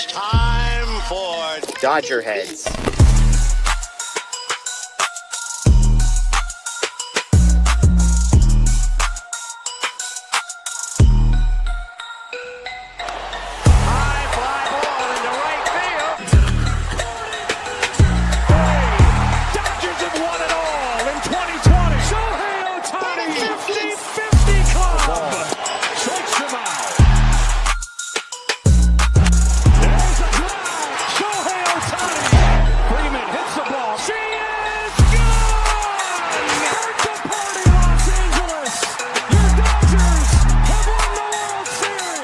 Time for DodgerHeads. high fly ball into right field. Dodgers have won it all in 2020. Shohei Ohtani, 50-50 club. Strikes him out. There's a drive. Shohei Ohtani. Freeman hits the ball. She is gone. Birthday party, Los Angeles. Your Dodgers have won the World Series.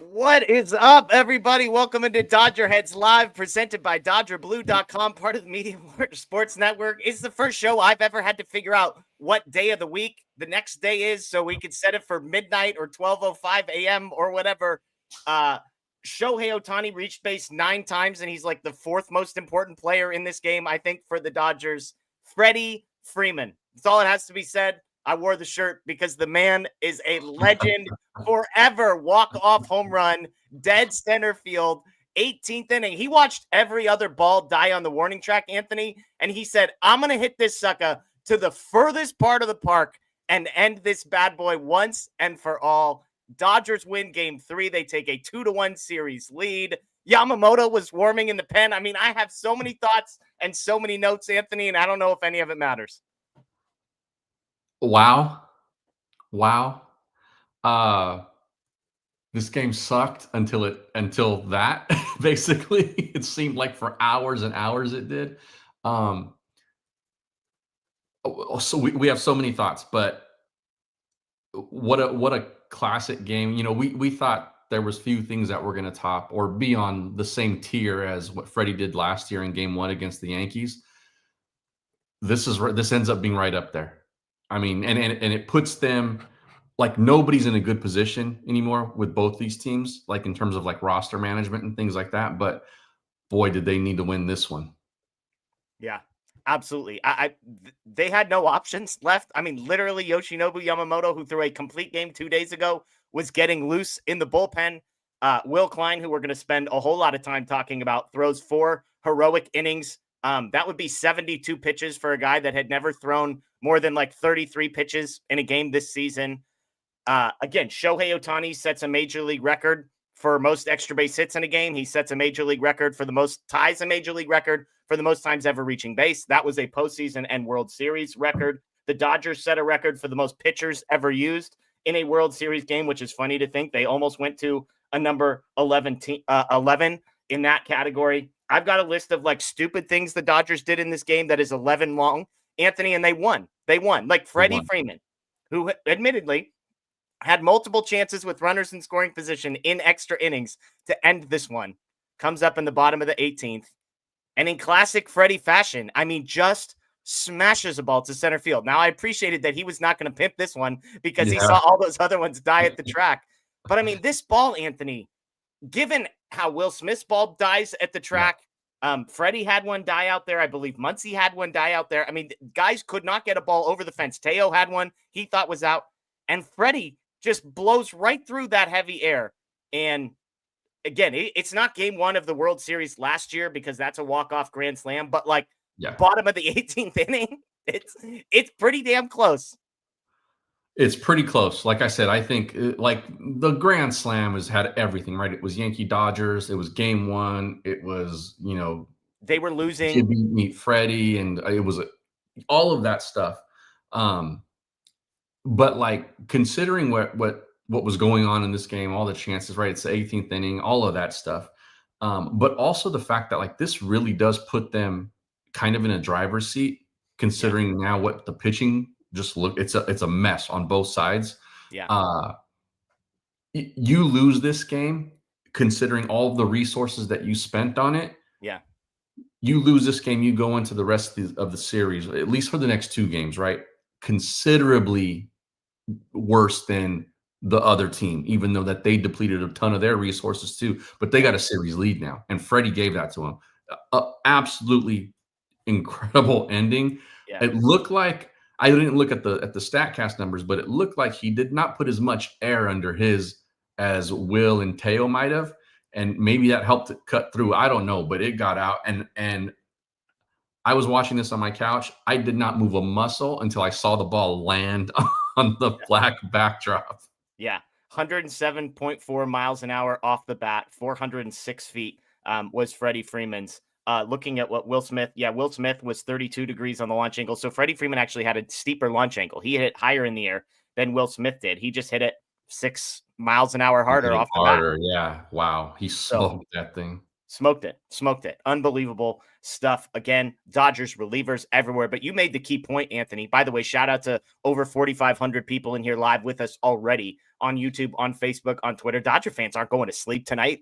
What is up, everybody? Welcome into DodgerHeads Live, presented by DodgerBlue.com, part of the Media Sports Network. It's the first show I've ever had to figure out what day of the week the next day is so we could set it for midnight or 12:05 a.m. or whatever. Shohei Ohtani reached base 9 times, and he's like the 4th most important player in this game, I think, for the Dodgers. Freddie Freeman. That's all it has to be said. I wore the shirt because the man is a legend. Forever walk-off home run, dead center field, 18th inning. He watched every other ball die on the warning track, Anthony, and he said, I'm going to hit this sucker to the furthest part of the park and end this bad boy once and for all. Dodgers win game 3. They take a 2-1 series lead. Yamamoto was warming in the pen. I mean, I have so many thoughts and so many notes, Anthony, and I don't know if any of it matters. Wow. This game sucked until that basically. It seemed like for hours and hours it did. So we have so many thoughts, but what a classic game. You know, we thought there was few things that were going to top or be on the same tier as what Freddie did last year in game 1 against the Yankees. This ends up being right up there. I mean, and it puts them like nobody's in a good position anymore with both these teams, like in terms of like roster management and things like that. But boy, did they need to win this one. Yeah, absolutely. They had no options left. I mean, literally Yoshinobu Yamamoto, who threw a complete game 2 days ago, was getting loose in the bullpen. Will Klein, who we're going to spend a whole lot of time talking about, throws 4 heroic innings. That would be 72 pitches for a guy that had never thrown more than like 33 pitches in a game this season. Again, Shohei Ohtani sets a major league record for most extra base hits in a game. He sets a major league record for the most ties, a major league record for the most times ever reaching base. That was a postseason and World Series record. The Dodgers set a record for the most pitchers ever used in a World Series game, which is funny to think. They almost went to a number 11 in that category. I've got a list of like stupid things the Dodgers did in this game that is 11 long, Anthony, and they won. Like Freddie Freeman, who admittedly had multiple chances with runners in scoring position in extra innings to end this one, comes up in the bottom of the 18th. And in classic Freddie fashion, I mean, just smashes a ball to center field. Now, I appreciated that he was not going to pimp this one because he saw all those other ones die at the track. But I mean, this ball, Anthony, given how Will Smith's ball dies at the track, Freddie had one die out there. I believe Muncy had one die out there. I mean, guys could not get a ball over the fence. Teo had one he thought was out. And Freddie just blows right through that heavy air. And again, it's not game 1 of the World Series last year because that's a walk-off grand slam. But like bottom of the 18th inning, it's pretty damn close. It's pretty close. Like I said, I think like the Grand Slam has had everything, right? It was Yankee Dodgers. It was game 1. It was, you know, they were losing. Jimmy meet Freddie, and it was all of that stuff. But like considering what was going on in this game, all the chances, right? It's the 18th inning, all of that stuff. But also the fact that like this really does put them kind of in a driver's seat, considering now what the pitching just look, it's a mess on both sides. You lose this game, considering all the resources that you spent on it. You lose this game, you go into the rest of the series, at least for the next 2 games, right? Considerably worse than the other team, even though that they depleted a ton of their resources too. But they got a series lead now, and Freddie gave that to him. Absolutely incredible ending. It looked like, I didn't look at the StatCast numbers, but it looked like he did not put as much air under his as Will and Teo might have, and maybe that helped it cut through. I don't know, but it got out, and I was watching this on my couch. I did not move a muscle until I saw the ball land on the black backdrop. Yeah, 107.4 miles an hour off the bat, 406 feet was Freddie Freeman's. Looking at what Will Smith was 32 degrees on the launch angle. So Freddie Freeman actually had a steeper launch angle. He hit it higher in the air than Will Smith did. He just hit it 6 miles an hour harder off the bat. Yeah. Wow. He smoked that thing. Smoked it. Unbelievable stuff. Again, Dodgers relievers everywhere. But you made the key point, Anthony. By the way, shout out to over 4,500 people in here live with us already on YouTube, on Facebook, on Twitter. Dodger fans aren't going to sleep tonight.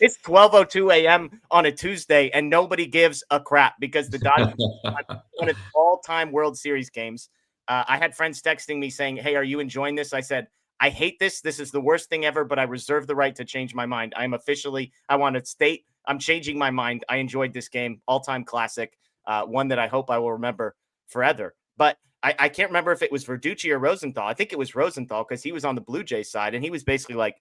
It's 12:02 a.m. on a Tuesday, and nobody gives a crap because the Dodgers one of the all-time World Series games. I had friends texting me saying, "Hey, are you enjoying this?" I said, I hate this. This is the worst thing ever, but I reserve the right to change my mind. I want to state, I'm changing my mind. I enjoyed this game. All-time classic. One that I hope I will remember forever. But I can't remember if it was Verducci or Rosenthal. I think it was Rosenthal because he was on the Blue Jays side, and he was basically like,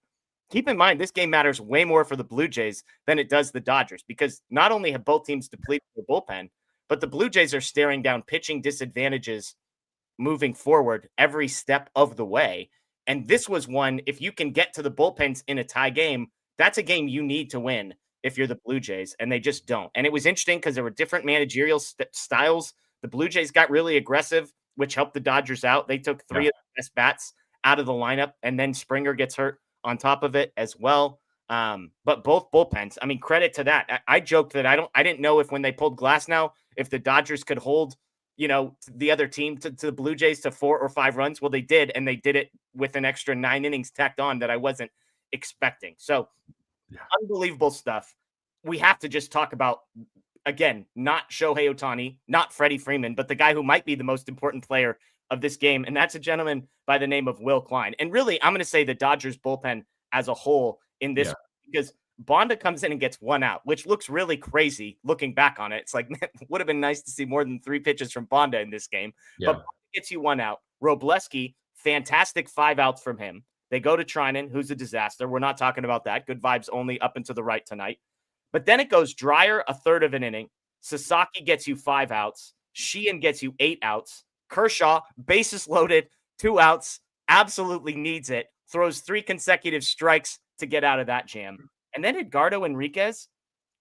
keep in mind, this game matters way more for the Blue Jays than it does the Dodgers, because not only have both teams depleted their bullpen, but the Blue Jays are staring down pitching disadvantages moving forward every step of the way. And this was one, if you can get to the bullpens in a tie game, that's a game you need to win if you're the Blue Jays, and they just don't. And it was interesting because there were different managerial styles. The Blue Jays got really aggressive, which helped the Dodgers out. They took three of the best bats out of the lineup, and then Springer gets hurt on top of it as well. But both bullpens, I mean, credit to that. I joked that I didn't know if when they pulled Glasnow, if the Dodgers could hold the other team to the Blue Jays to 4 or 5 runs. Well, they did, and they did it with an extra 9 innings tacked on that I wasn't expecting. So unbelievable stuff. We have to just talk about, again, not Shohei Ohtani, not Freddie Freeman, but the guy who might be the most important player of this game, and that's a gentleman by the name of Will Klein. And really, I'm going to say the Dodgers bullpen as a whole in this, because Bonda comes in and gets 1 out, which looks really crazy looking back on it. It's like, man, it would have been nice to see more than 3 pitches from Bonda in this game. But Bonda gets you 1 out. Robleski, fantastic 5 outs from him. They go to Trinan, who's a disaster. We're not talking about that. Good vibes only up and to the right tonight. But then it goes Dreyer, a third of an inning. Sasaki gets you 5 outs. Sheehan gets you 8 outs. Kershaw, bases loaded, 2 outs, absolutely needs it. Throws 3 consecutive strikes to get out of that jam. And then Edgardo Enriquez,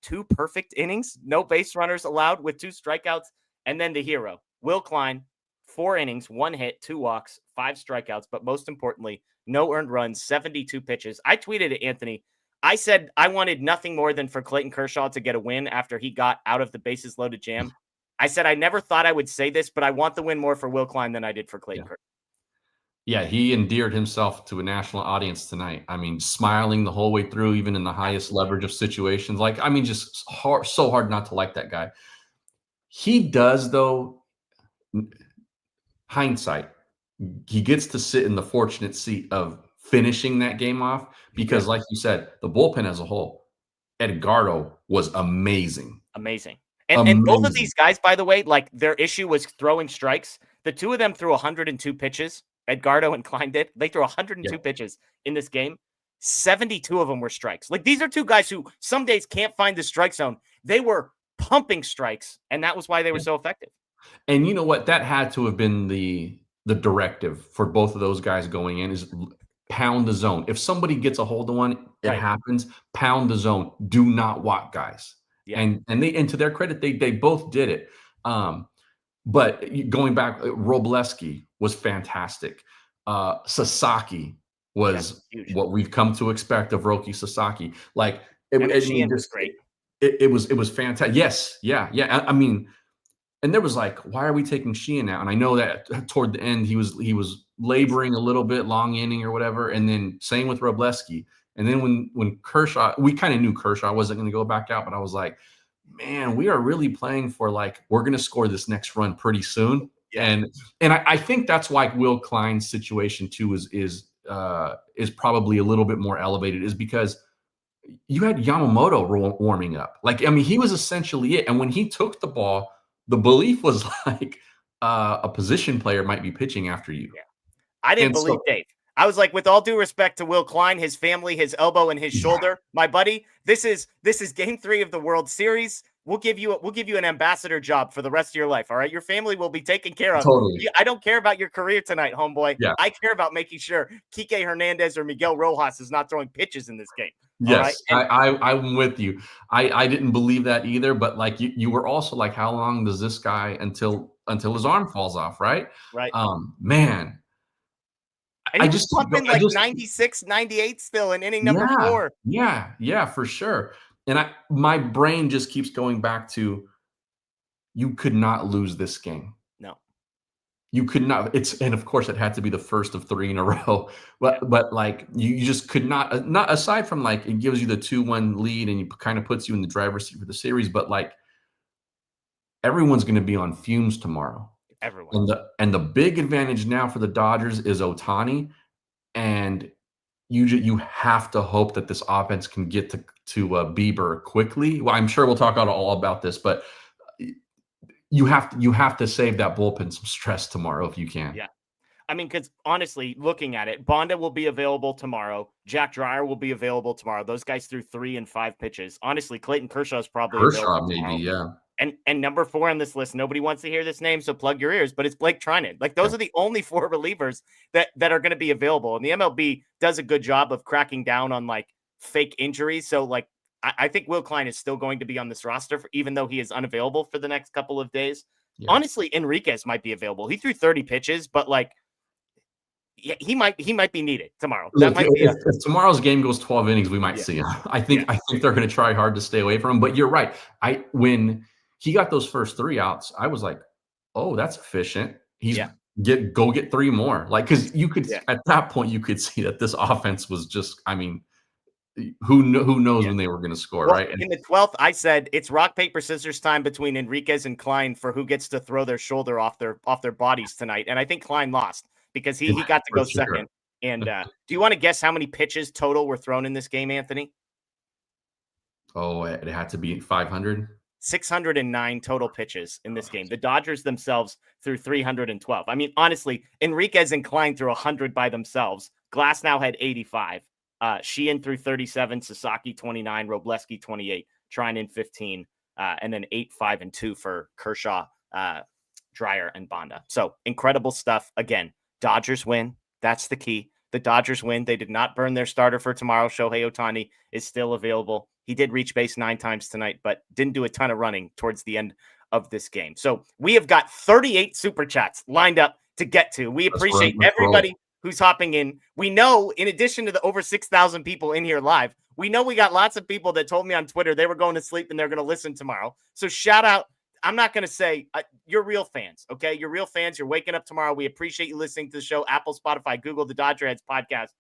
2 perfect innings, no base runners allowed with 2 strikeouts. And then the hero, Will Klein, 4 innings, 1 hit, 2 walks, 5 strikeouts. But most importantly, no earned runs, 72 pitches. I tweeted at Anthony. I said I wanted nothing more than for Clayton Kershaw to get a win after he got out of the bases loaded jam. I said I never thought I would say this, but I want the win more for Will Klein than I did for Clayton Kershaw. Yeah, he endeared himself to a national audience tonight. I mean, smiling the whole way through, even in the highest leverage of situations. Like, I mean, just so hard not to like that guy. He does, though, hindsight, he gets to sit in the fortunate seat of finishing that game off because, like you said, the bullpen as a whole, Edgardo was amazing. Amazing. And both of these guys, by the way, like their issue was throwing strikes. The two of them threw 102 pitches. Edgardo and Klein did. They threw 102 pitches in this game. 72 of them were strikes. Like, these are two guys who some days can't find the strike zone. They were pumping strikes, and that was why they were so effective. And you know what? That had to have been the directive for both of those guys going in is pound the zone. If somebody gets a hold of one, it happens. Pound the zone. Do not walk guys. Yeah. And to their credit, they both did it. But going back, Robleski was fantastic. Sasaki was what we've come to expect of Roki Sasaki. Like it was great. It was fantastic. Yes, yeah. I mean, and there was like, why are we taking Sheehan out? And I know that toward the end he was laboring a little bit, long inning or whatever. And then same with Robleski. And then when Kershaw, we kind of knew Kershaw wasn't going to go back out, but I was like, man, we are really playing for like, we're going to score this next run pretty soon. Yeah. And I think that's why Will Klein's situation too is probably a little bit more elevated, is because you had Yamamoto warming up. Like, I mean, he was essentially it. And when he took the ball, the belief was like a position player might be pitching after you. Yeah. I didn't believe Dave. I was like, with all due respect to Will Klein, his family, his elbow, and his shoulder, my buddy, this is Game 3 of the World Series. We'll give you an ambassador job for the rest of your life. All right, your family will be taken care of. Totally. I don't care about your career tonight, homeboy. Yeah. I care about making sure Kike Hernandez or Miguel Rojas is not throwing pitches in this game. Yes, all right? I'm with you. I didn't believe that either, but like you were also like, how long does this guy until his arm falls off, right? Right. Man. And he was pumping like 96, 98 still in inning number 4. Yeah, for sure. And my brain just keeps going back to, you could not lose this game. No. You could not. And of course it had to be the first of 3 in a row. But like you just could not aside from like it gives you the 2-1 lead and it kind of puts you in the driver's seat for the series, but like everyone's going to be on fumes tomorrow. Everyone. And the big advantage now for the Dodgers is Ohtani, and you have to hope that this offense can get to Bieber quickly. Well, I'm sure we'll talk all about this, but you have to save that bullpen some stress tomorrow if you can. Yeah. I mean, because honestly, looking at it, Bonda will be available tomorrow. Jack Dreyer will be available tomorrow. Those guys threw 3 and 5 pitches. Honestly, Clayton Kershaw is probably available tomorrow. Yeah. And number 4 on this list, nobody wants to hear this name, so plug your ears, but it's Blake Trinan. Like, those are the only 4 relievers that are going to be available. And the MLB does a good job of cracking down on, like, fake injuries. So, like, I think Will Klein is still going to be on this roster, even though he is unavailable for the next couple of days. Yeah. Honestly, Enriquez might be available. He threw 30 pitches, but, like, yeah, he might be needed tomorrow. Look, if tomorrow's game goes 12 innings, we might see him. I think they're going to try hard to stay away from him. But you're right. When he got those first 3 outs, I was like, oh, that's efficient. Go get 3 more. Like, because you could at that point you could see that this offense was just, I mean, who knows when they were going to score, right? In the 12th, I said it's rock, paper, scissors time between Enriquez and Klein for who gets to throw their shoulder off their bodies tonight. And I think Klein lost because he got to go second. And do you want to guess how many pitches total were thrown in this game, Anthony? Oh, it had to be 500. 609 total pitches in this game. The Dodgers themselves threw 312. I mean, honestly, Enriquez and Klein threw 100 by themselves. Glasnow had 85. Sheehan threw 37, Sasaki 29, Robleski 28, Trinan 15, and then 8, 5, and 2 for Kershaw, Dreyer, and Bonda. So incredible stuff. Again, Dodgers win. That's the key. The Dodgers win. They did not burn their starter for tomorrow. Shohei Ohtani is still available. He did reach base 9 times tonight, but didn't do a ton of running towards the end of this game. So we have got 38 super chats lined up to get to. We appreciate everybody who's hopping in. We know, in addition to the over 6,000 people in here live, we know we got lots of people that told me on Twitter they were going to sleep and they're going to listen tomorrow. So shout out. I'm not going to say you're real fans, okay? You're real fans. You're waking up tomorrow. We appreciate you listening to the show. Apple, Spotify, Google, the DodgerHeads podcast.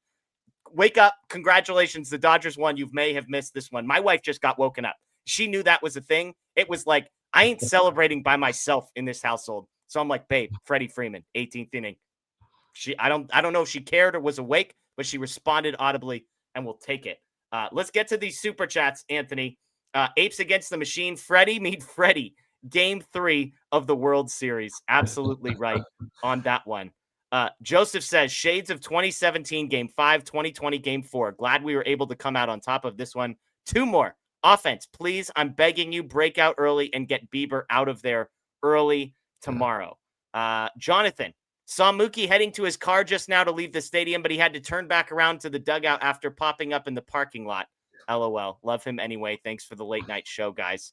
Wake up. Congratulations. The Dodgers won. You may have missed this one. My wife just got woken up. She knew that was a thing. It was like, I ain't celebrating by myself in this household. So I'm like, babe, Freddie Freeman, 18th inning. I don't know if she cared or was awake, but she responded audibly, and we'll take it. Let's get to these super chats, Anthony. Apes Against the Machine. Freddie meet Freddie. Game 3 of the World Series. Absolutely right on that one. Joseph says, shades of 2017 Game 5, 2020 Game 4. Glad we were able to come out on top of this one. 2 more. Offense, please. I'm begging you, break out early and get Bieber out of there early tomorrow. Jonathan, saw Mookie heading to his car just now to leave the stadium, but he had to turn back around to the dugout after popping up in the parking lot. LOL. Love him anyway. Thanks for the late night show, guys.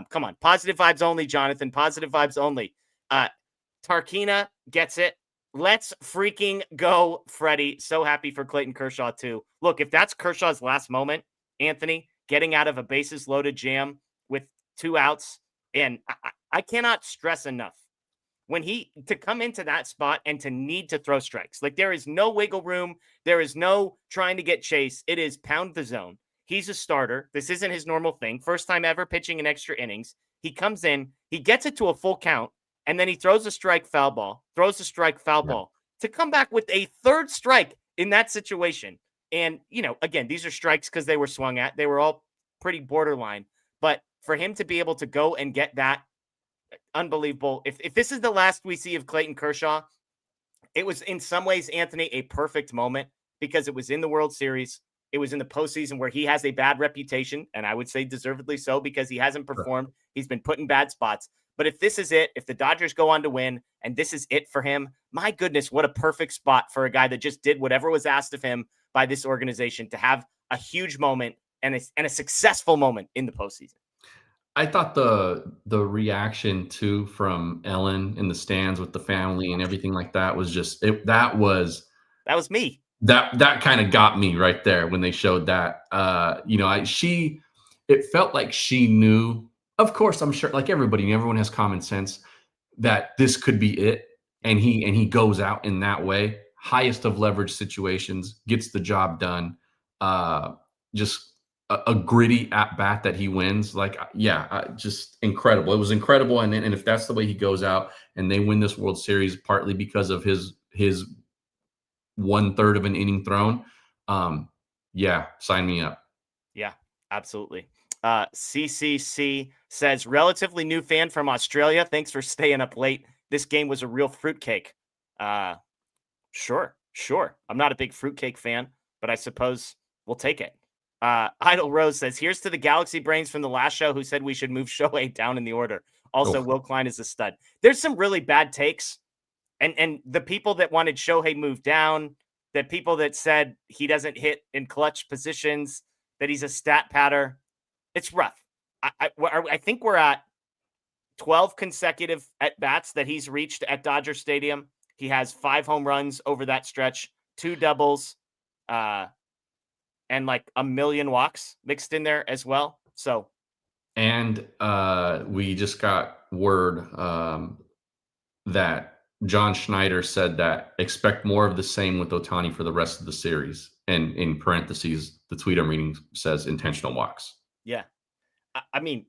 Come on. Positive vibes only, Jonathan. Positive vibes only. Tarkina gets it. Let's freaking go, Freddie. So happy for Clayton Kershaw, too. Look, if that's Kershaw's last moment, Anthony, getting out of a bases loaded jam with 2 outs, and I cannot stress enough when to come into that spot and to need to throw strikes. Like, there is no wiggle room. There is no trying to get chase. It is pound the zone. He's a starter. This isn't his normal thing. First time ever pitching in extra innings. He comes in, he gets it to a full count, and then he throws a strike foul ball, ball to come back with a 3rd strike in that situation. And, again, these are strikes because they were swung at. They were all pretty borderline. But for him to be able to go and get that, unbelievable. If this is the last we see of Clayton Kershaw, It was in some ways, Anthony, a perfect moment because it was in the World Series. It was in the postseason where he has a bad reputation, and I would say deservedly so because he hasn't performed. He's been put in bad spots. But if this is it, if the Dodgers go on to win and this is it for him, my goodness, what a perfect spot for a guy that just did whatever was asked of him by this organization to have a huge moment and a successful moment in the postseason. I thought the reaction too from Ellen in the stands with the family and everything like that was just that was me. That kind of got me right there when they showed that. It felt like she knew. Of course, I'm sure, like everyone has common sense that this could be it, and he goes out in that way, highest of leverage situations, gets the job done. Just a gritty at bat that he wins. Like, just incredible. It was incredible, and if that's the way he goes out and they win this World Series, partly because of his 1/3 of an inning thrown, sign me up. Yeah, absolutely. CCC says, relatively new fan from Australia. Thanks for staying up late. This game was a real fruitcake. Sure. I'm not a big fruitcake fan, but I suppose we'll take it. Idle Rose says, here's to the Galaxy Brains from the last show who said we should move Shohei down in the order. Also, Will Klein is a stud. There's some really bad takes. And the people that wanted Shohei moved down, the people that said he doesn't hit in clutch positions, that he's a stat patter, it's rough. I think we're at 12 consecutive at-bats that he's reached at Dodger Stadium. He has 5 home runs over that stretch, 2 doubles, and like a million walks mixed in there as well. So, and we just got word that John Schneider said that expect more of the same with Ohtani for the rest of the series. And in parentheses, the tweet I'm reading says intentional walks. Yeah. I mean,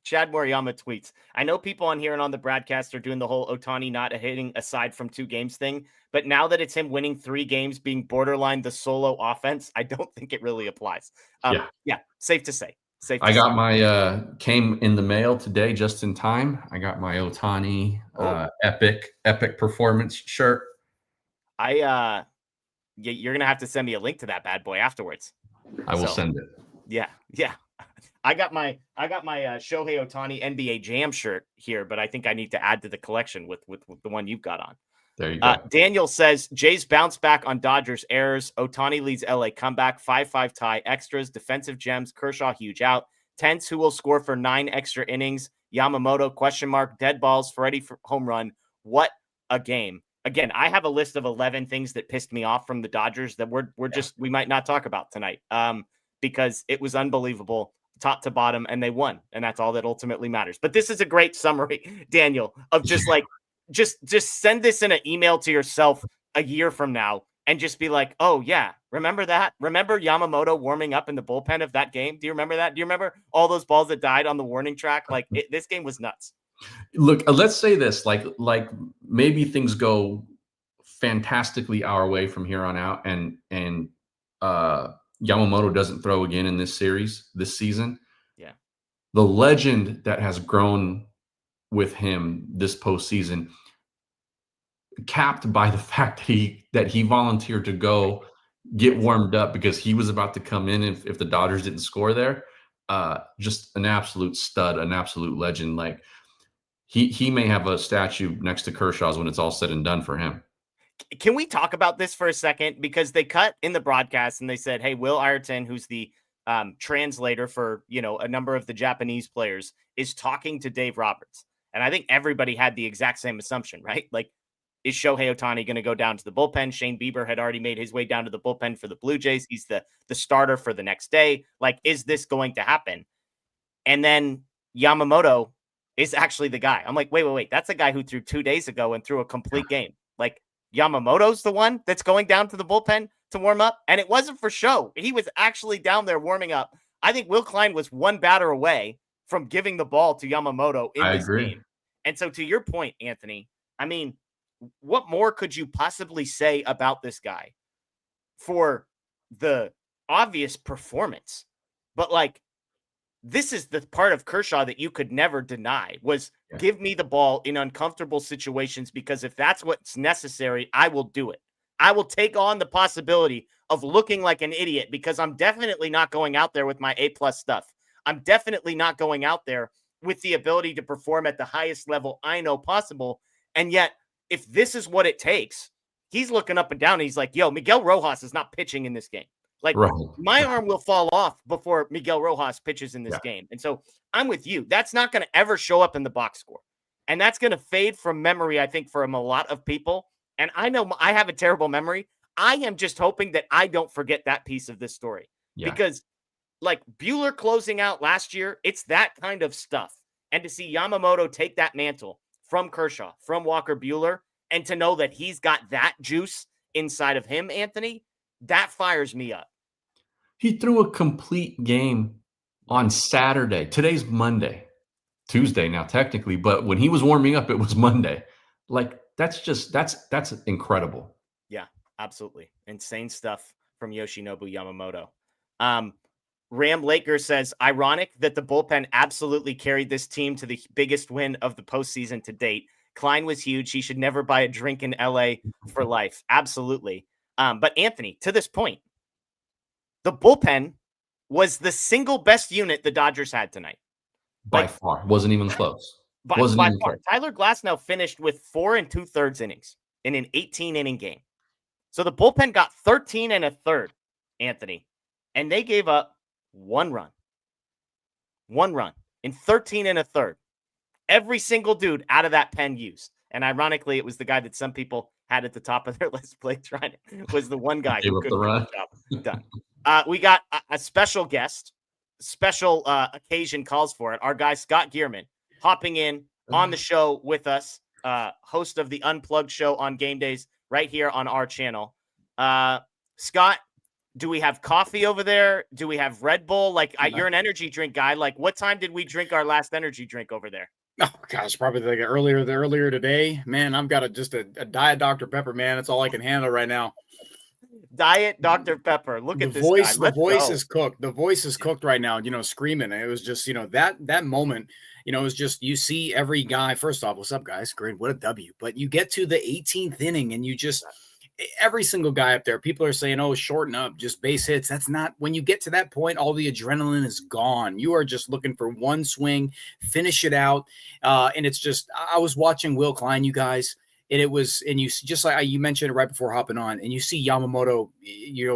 Chad Moriyama tweets, I know people on here and on the broadcast are doing the whole Ohtani not hitting aside from 2 games thing, but now that it's him winning 3 games, being borderline the solo offense, I don't think it really applies. Yeah, safe to say. I got my came in the mail today just in time. I got my Ohtani epic performance shirt. You're gonna have to send me a link to that bad boy afterwards. I will send it. Yeah. I got my Shohei Ohtani NBA Jam shirt here, but I think I need to add to the collection with the one you've got on. There you go. Daniel says, Jays bounce back on Dodgers errors. Ohtani leads LA comeback, 5-5 tie, extras, defensive gems, Kershaw huge out. Tense, who will score for 9 extra innings? Yamamoto, question mark, dead balls, Freddie home run. What a game. Again, I have a list of 11 things that pissed me off from the Dodgers that we might not talk about tonight because it was unbelievable, top to bottom, and they won. And that's all that ultimately matters. But this is a great summary, Daniel, of just like, just send this in an email to yourself a year from now and just be like, oh yeah, remember that? Remember Yamamoto warming up in the bullpen of that game? Do you remember that? Do you remember all those balls that died on the warning track? Like this game was nuts. Look, let's say this, like maybe things go fantastically our way from here on out and Yamamoto doesn't throw again in this series, this season. Yeah. The legend that has grown with him this postseason, capped by the fact that he volunteered to go get warmed up because he was about to come in if the Dodgers didn't score there. Just an absolute stud, an absolute legend. Like he may have a statue next to Kershaw's when it's all said and done for him. Can we talk about this for a second? Because they cut in the broadcast and they said, hey, Will Ayrton, who's the translator for, a number of the Japanese players, is talking to Dave Roberts. And I think everybody had the exact same assumption, right? Like, is Shohei Ohtani going to go down to the bullpen? Shane Bieber had already made his way down to the bullpen for the Blue Jays. He's the starter for the next day. Like, is this going to happen? And then Yamamoto is actually the guy. I'm like, wait. That's a guy who threw 2 days ago and threw a complete game. Like, Yamamoto's the one that's going down to the bullpen to warm up. And it wasn't for show. He was actually down there warming up. I think Will Klein was 1 batter away from giving the ball to Yamamoto in this game. And so to your point, Anthony, I mean, what more could you possibly say about this guy for the obvious performance? But like this is the part of Kershaw that you could never deny was give me the ball in uncomfortable situations, because if that's what's necessary, I will do it. I will take on the possibility of looking like an idiot, because I'm definitely not going out there with my A+ stuff. I'm definitely not going out there with the ability to perform at the highest level I know possible. And yet, if this is what it takes, he's looking up and down and he's like, yo, Miguel Rojas is not pitching in this game. Like, my arm will fall off before Miguel Rojas pitches in this game. And so I'm with you. That's not going to ever show up in the box score. And that's going to fade from memory, I think, for a lot of people. And I know I have a terrible memory. I am just hoping that I don't forget that piece of this story. Because, like, Buehler closing out last year, it's that kind of stuff. And to see Yamamoto take that mantle from Kershaw, from Walker Buehler, and to know that he's got that juice inside of him, Anthony, that fires me up. He threw a complete game on Saturday. Today's Monday. Tuesday now, technically, but when he was warming up, it was Monday. Like, that's incredible. Yeah, absolutely. Insane stuff from Yoshinobu Yamamoto. Ram Laker says, ironic that the bullpen absolutely carried this team to the biggest win of the postseason to date. Klein was huge. He should never buy a drink in LA for life. Absolutely. But Anthony, to this point, the bullpen was the single best unit the Dodgers had tonight. By far. Wasn't even close. By far. Tyler Glasnow finished with 4 2/3 innings in an 18-inning game. So the bullpen got 13 1/3, Anthony, and they gave up 1 run. 1 run in 13 1/3. Every single dude out of that pen used. And ironically, it was the guy that some people had at the top of their list, Blake Trinan, was the one guy who couldn't get the job done. We got a special guest. Special occasion calls for it. Our guy, Scott Geirman, hopping in on the show with us, host of the Unplugged show on game days right here on our channel. Scott, do we have coffee over there? Do we have Red Bull? Like, you're an energy drink guy. Like, what time did we drink our last energy drink over there? Oh gosh, probably like earlier today. Man, I've got just a Diet Dr. Pepper, man. That's all I can handle right now. Diet Dr. Pepper. Look at this voice, guy. The voice is cooked. The voice is cooked right now, screaming. It was just, that moment, it was just, you see every guy. First off, what's up, guys? Great. What a W. But you get to the 18th inning and you just, every single guy up there, people are saying, oh, shorten up, just base hits. That's not, when you get to that point, all the adrenaline is gone. You are just looking for one swing, finish it out. And it's just, I was watching Will Klein, you guys. And it was, and you just like you mentioned it right before hopping on, and you see Yamamoto,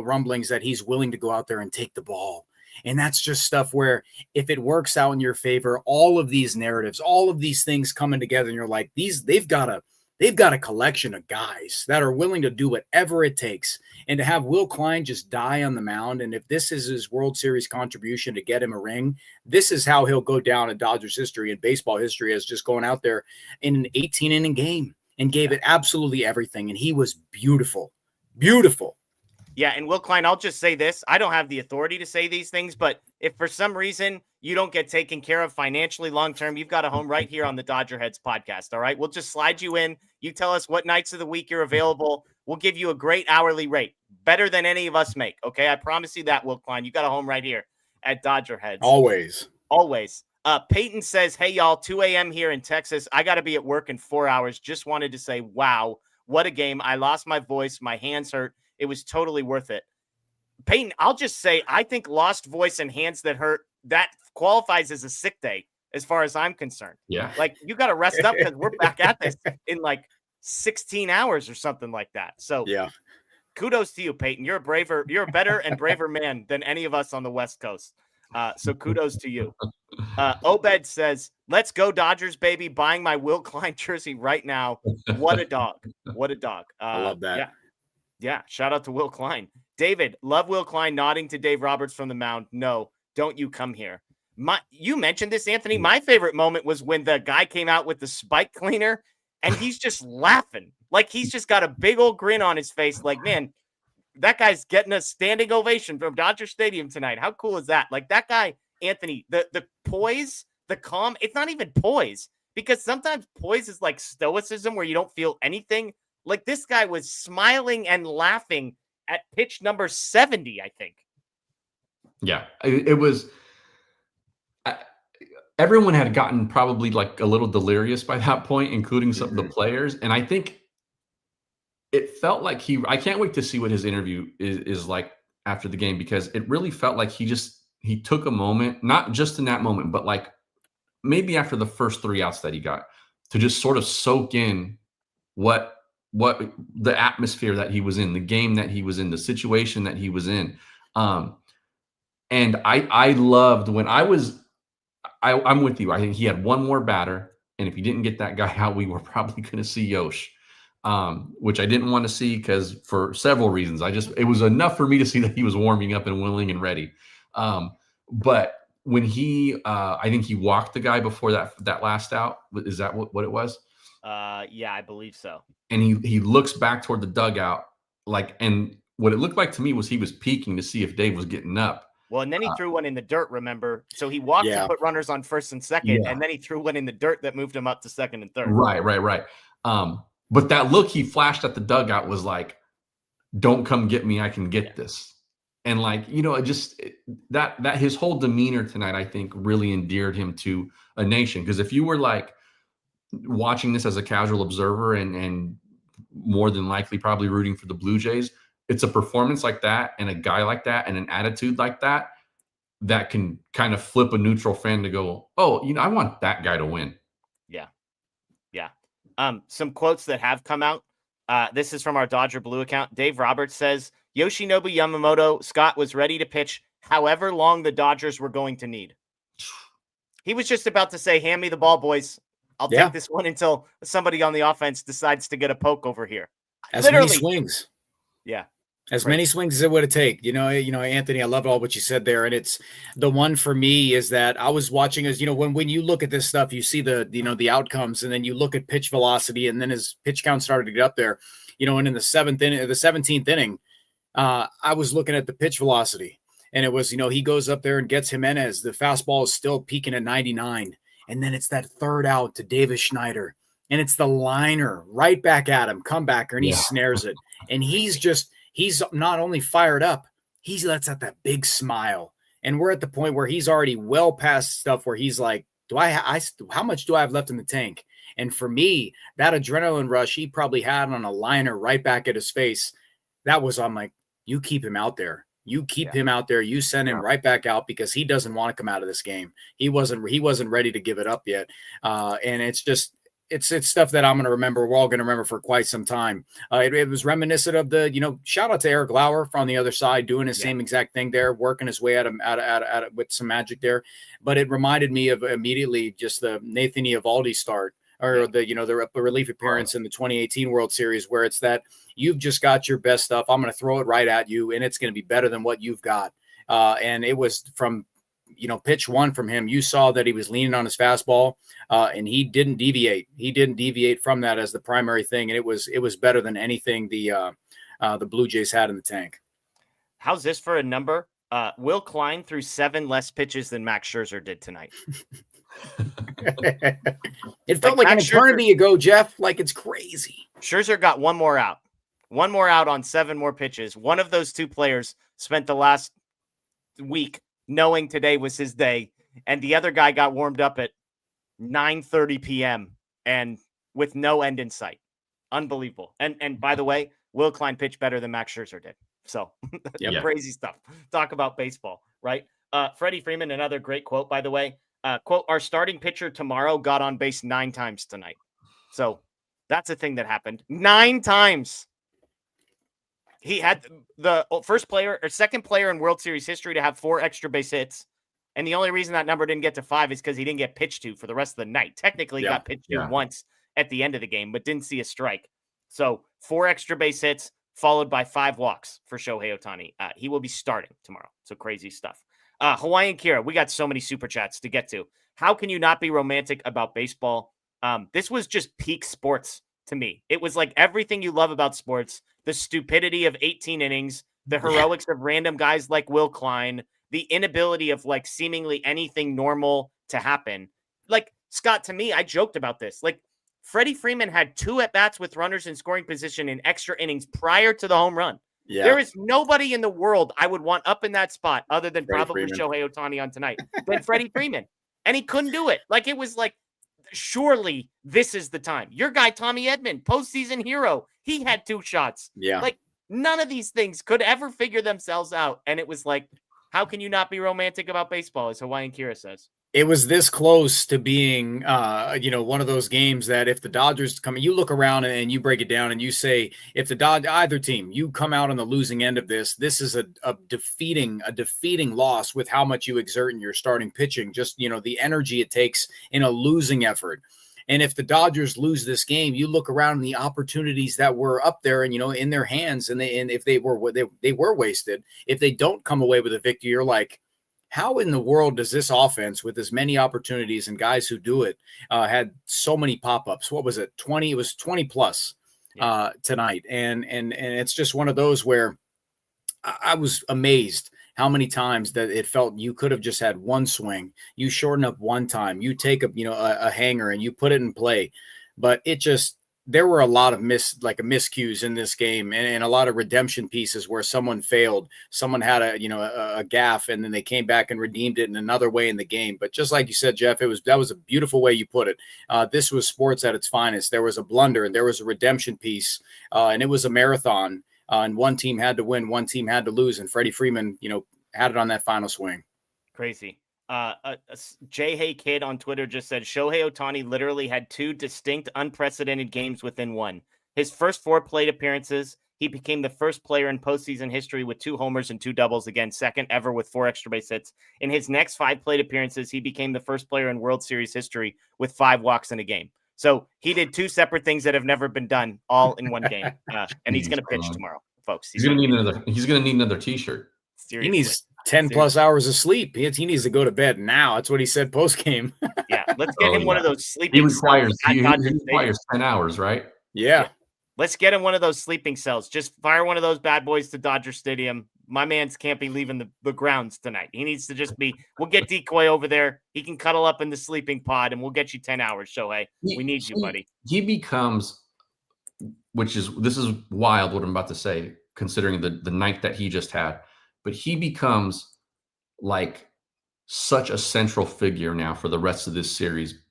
rumblings that he's willing to go out there and take the ball. And that's just stuff where if it works out in your favor, all of these narratives, all of these things coming together, and you're like, they've got a collection of guys that are willing to do whatever it takes. And to have Will Klein just die on the mound, and if this is his World Series contribution to get him a ring, this is how he'll go down in Dodgers history and baseball history, as just going out there in an 18-inning game and gave it absolutely everything. And he was beautiful. Beautiful. Yeah, and Will Klein, I'll just say this. I don't have the authority to say these things, but if for some reason you don't get taken care of financially long-term, you've got a home right here on the DodgerHeads podcast, all right? We'll just slide you in. You tell us what nights of the week you're available. We'll give you a great hourly rate, better than any of us make, okay? I promise you that, Will Klein. You got a home right here at DodgerHeads. Always. Peyton says, hey, y'all, 2 a.m. here in Texas. I got to be at work in 4 hours. Just wanted to say, wow, what a game. I lost my voice. My hands hurt. It was totally worth it. Peyton, I'll just say, I think lost voice and hands that hurt, that qualifies as a sick day as far as I'm concerned. Yeah. Like, you got to rest up because we're back at this in like 16 hours or something like that. So yeah, kudos to you, Peyton. You're a better and braver man than any of us on the West Coast. So kudos to you. Obed says, let's go Dodgers, baby. Buying my Will Klein jersey right now. What a dog. What a dog. I love that. Yeah. Shout out to Will Klein. David, love Will Klein nodding to Dave Roberts from the mound. No, don't you come here. You mentioned this, Anthony. My favorite moment was when the guy came out with the spike cleaner and he's just laughing. Like, he's just got a big old grin on his face. Like, man, that guy's getting a standing ovation from Dodger Stadium tonight. How cool is that? Like, that guy, Anthony, the poise, the calm, it's not even poise, because sometimes poise is like stoicism where you don't feel anything. Like, this guy was smiling and laughing at pitch number 70, I think. Yeah, it was. everyone had gotten probably like a little delirious by that point, including some of the players. And I think it felt like I can't wait to see what his interview is like after the game, because it really felt like he took a moment, not just in that moment, but like maybe after the first 3 outs that he got, to just sort of soak in what the atmosphere that he was in, the game that he was in, the situation that he was in. And I loved when I'm with you. I think he had one more batter, and if he didn't get that guy out, we were probably going to see Yosh, which I didn't want to see because for several reasons. It was enough for me to see that he was warming up and willing and ready. But when I think he walked the guy before that last out. Is that what it was? Yeah, I believe so. And he looks back toward the dugout, and what it looked like to me was he was peeking to see if Dave was getting up. Well, and then he threw one in the dirt, remember? So he walked to put runners on first and second, and then he threw one in the dirt that moved him up to second and third. Right. But that look he flashed at the dugout was like, don't come get me, I can get this. And that his whole demeanor tonight, I think, really endeared him to a nation. Because if you were like watching this as a casual observer and more than likely probably rooting for the Blue Jays, it's a performance like that and a guy like that and an attitude like that can kind of flip a neutral fan to go, oh, I want that guy to win. Yeah. Some quotes that have come out. This is from our Dodger Blue account. Dave Roberts says, Yoshinobu Yamamoto, Scott, was ready to pitch however long the Dodgers were going to need. He was just about to say, hand me the ball, boys. I'll take this one until somebody on the offense decides to get a poke over here. Many swings. Yeah. As many swings as it would have taken. Anthony, I love all what you said there. And it's the one for me is that I was watching as, when you look at this stuff, you see the outcomes, and then you look at pitch velocity, and then his pitch count started to get up there, and in the 17th inning, I was looking at the pitch velocity, and it was, he goes up there and gets Jimenez. The fastball is still peaking at 99. And then it's that third out to Davis Schneider, and it's the liner right back at him, comebacker, and he snares it. And he's not only fired up, he lets out that big smile. And we're at the point where he's already well past stuff where he's like, how much do I have left in the tank? And for me, that adrenaline rush he probably had on a liner right back at his face, I'm like, you keep him out there. You keep him out there. You send him right back out, because he doesn't want to come out of this game. He wasn't ready to give it up yet. And it's just, it's stuff that I'm going to remember. We're all going to remember for quite some time. It was reminiscent of the, shout out to Eric Lauer on the other side, doing his same exact thing there, working his way at with some magic there. But it reminded me of immediately just the Nathan Eovaldi start, or the relief appearance in the 2018 World Series, where it's that you've just got your best stuff. I'm going to throw it right at you, and it's going to be better than what you've got. And it was from, pitch one from him. You saw that he was leaning on his fastball, and he didn't deviate. He didn't deviate from that as the primary thing, and it was better than anything the Blue Jays had in the tank. How's this for a number? Will Klein threw 7 less pitches than Max Scherzer did tonight. It felt like an eternity ago, Jeff. Like, it's crazy. Scherzer got one more out on 7 more pitches. One of those 2 players spent the last week knowing today was his day, and the other guy got warmed up at 9:30 p.m. and with no end in sight. Unbelievable. And by the way, Will Klein pitched better than Max Scherzer did. So crazy stuff. Talk about baseball, right? Freddie Freeman, another great quote, by the way. Quote, our starting pitcher tomorrow got on base 9 times tonight. So that's a thing that happened 9 times. He had the second player in World Series history to have 4 extra base hits. And the only reason that number didn't get to 5 is because he didn't get pitched to for the rest of the night. Technically, he got pitched to once at the end of the game, but didn't see a strike. So 4 extra base hits followed by 5 walks for Shohei Ohtani. He will be starting tomorrow. So crazy stuff. Hawaiian Kira, we got so many super chats to get to. How can you not be romantic about baseball? This was just peak sports to me. It was like everything you love about sports, the stupidity of 18 innings, the heroics of random guys like Will Klein, the inability of like seemingly anything normal to happen. Like, Scott, to me, I joked about this. Like, Freddie Freeman had 2 at-bats with runners in scoring position in extra innings prior to the home run. Yeah. There is nobody in the world I would want up in that spot other than probably Shohei Ohtani on tonight than Freddie Freeman. and he couldn't do it. Like, it was like, surely this is the time. Your guy, Tommy Edman, postseason hero, he had 2 shots. Yeah. Like, none of these things could ever figure themselves out. And it was like, how can you not be romantic about baseball, as Hawaiian Kira says? It was this close to being, one of those games that if the Dodgers come, you look around and you break it down and you say, if either team, you come out on the losing end of this is a defeating loss with how much you exert in your starting pitching, just, the energy it takes in a losing effort. And if the Dodgers lose this game, you look around the opportunities that were up there and, in their hands, and if they were wasted, if they don't come away with a victory, you're like, how in the world does this offense, with as many opportunities and guys who do it, had so many pop-ups? What was it? 20? It was 20 plus tonight. And it's just one of those where I was amazed how many times that it felt you could have just had one swing. You shorten up one time, you take a hanger and you put it in play, but there were a lot of miscues in this game, and a lot of redemption pieces where someone failed, someone had a gaffe, and then they came back and redeemed it in another way in the game. But just like you said, Jeff, that was a beautiful way you put it. This was sports at its finest. There was a blunder and there was a redemption piece, and it was a marathon. And one team had to win, one team had to lose, and Freddie Freeman, had it on that final swing. Crazy. Jay Hay Kid on Twitter just said Shohei Ohtani literally had 2 distinct, unprecedented games within one. His first 4 plate appearances, he became the first player in postseason history with 2 homers and 2 doubles, again, second ever with 4 extra base hits. In his next 5 plate appearances, he became the first player in World Series history with 5 walks in a game. So he did 2 separate things that have never been done all in one game. And he's going to pitch tomorrow, folks. He's going to need another t-shirt. Seriously. He needs 10 plus hours of sleep. He needs to go to bed now. That's what he said post game. Yeah, let's get him one of those sleeping cells. He cells. requires 10 hours, right? Yeah. Let's get him one of those sleeping cells. Just fire one of those bad boys to Dodger Stadium. My man's can't be leaving the grounds tonight. He needs to just we'll get Decoy over there. He can cuddle up in the sleeping pod, and we'll get you 10 hours, Shohei. We need you, buddy. He becomes, this is wild what I'm about to say, considering the night that he just had. But he becomes like such a central figure now for the rest of this series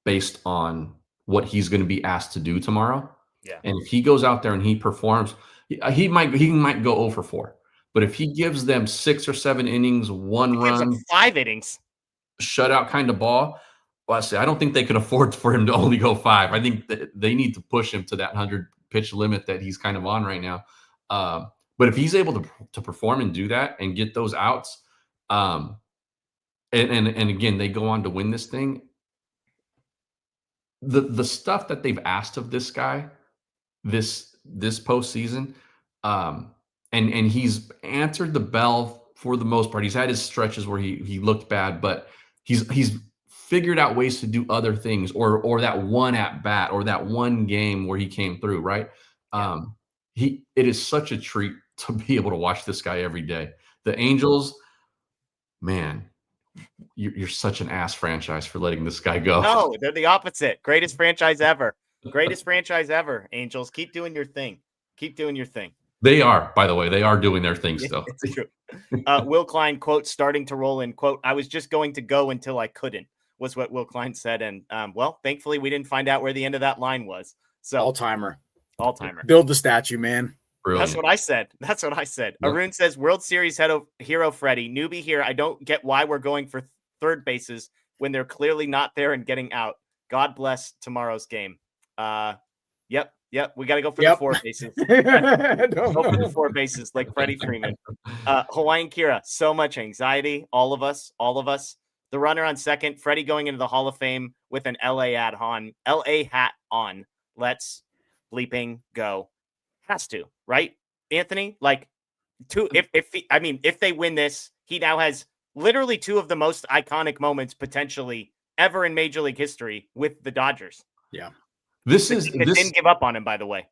based on what he's going to be asked to do tomorrow. Yeah. And if he goes out there and he performs, he might go 0 for 4. But if he gives them 6 or 7 innings, 1 run, 5 innings, shutout kind of ball, well, I don't think they can afford for him to only go 5. I think that they need to push him to that 100 pitch limit that he's kind of on right now. But if he's able to perform and do that and get those outs, and again, they go on to win this thing. The stuff that they've asked of this guy this postseason, and he's answered the bell for the most part. He's had his stretches where he looked bad, but he's figured out ways to do other things, or that one at bat, or that one game where he came through, right? It is such a treat to be able to watch this guy every day. The Angels, man, you're such an ass franchise for letting this guy go. No, they're the opposite. Greatest franchise ever. Greatest franchise ever. Angels, keep doing your thing. Keep doing your thing. They are, by the way, they are doing their thing still. It's true. Will Klein, quote, starting to roll in, quote, I was just going to go until I couldn't, was what Will Klein said. And, well, thankfully, we didn't find out where the end of that line was. So All-timer. Build the statue, man. Brilliant. That's what I said. Yep. Arun says, World Series hero Freddie, newbie here. I don't get why we're going for third bases when they're clearly not there and getting out. God bless tomorrow's game. Yep. We got to go for the 4 bases. Go for the 4 bases like Freddie Freeman. Hawaiian Kira, so much anxiety. All of us. The runner on second, Freddie going into the Hall of Fame with an LA hat on. Let's bleeping go. Has to, right, Anthony? Like, if they win this, he now has literally 2 of the most iconic moments potentially ever in Major League history with the Dodgers. Yeah, this didn't give up on him, by the way.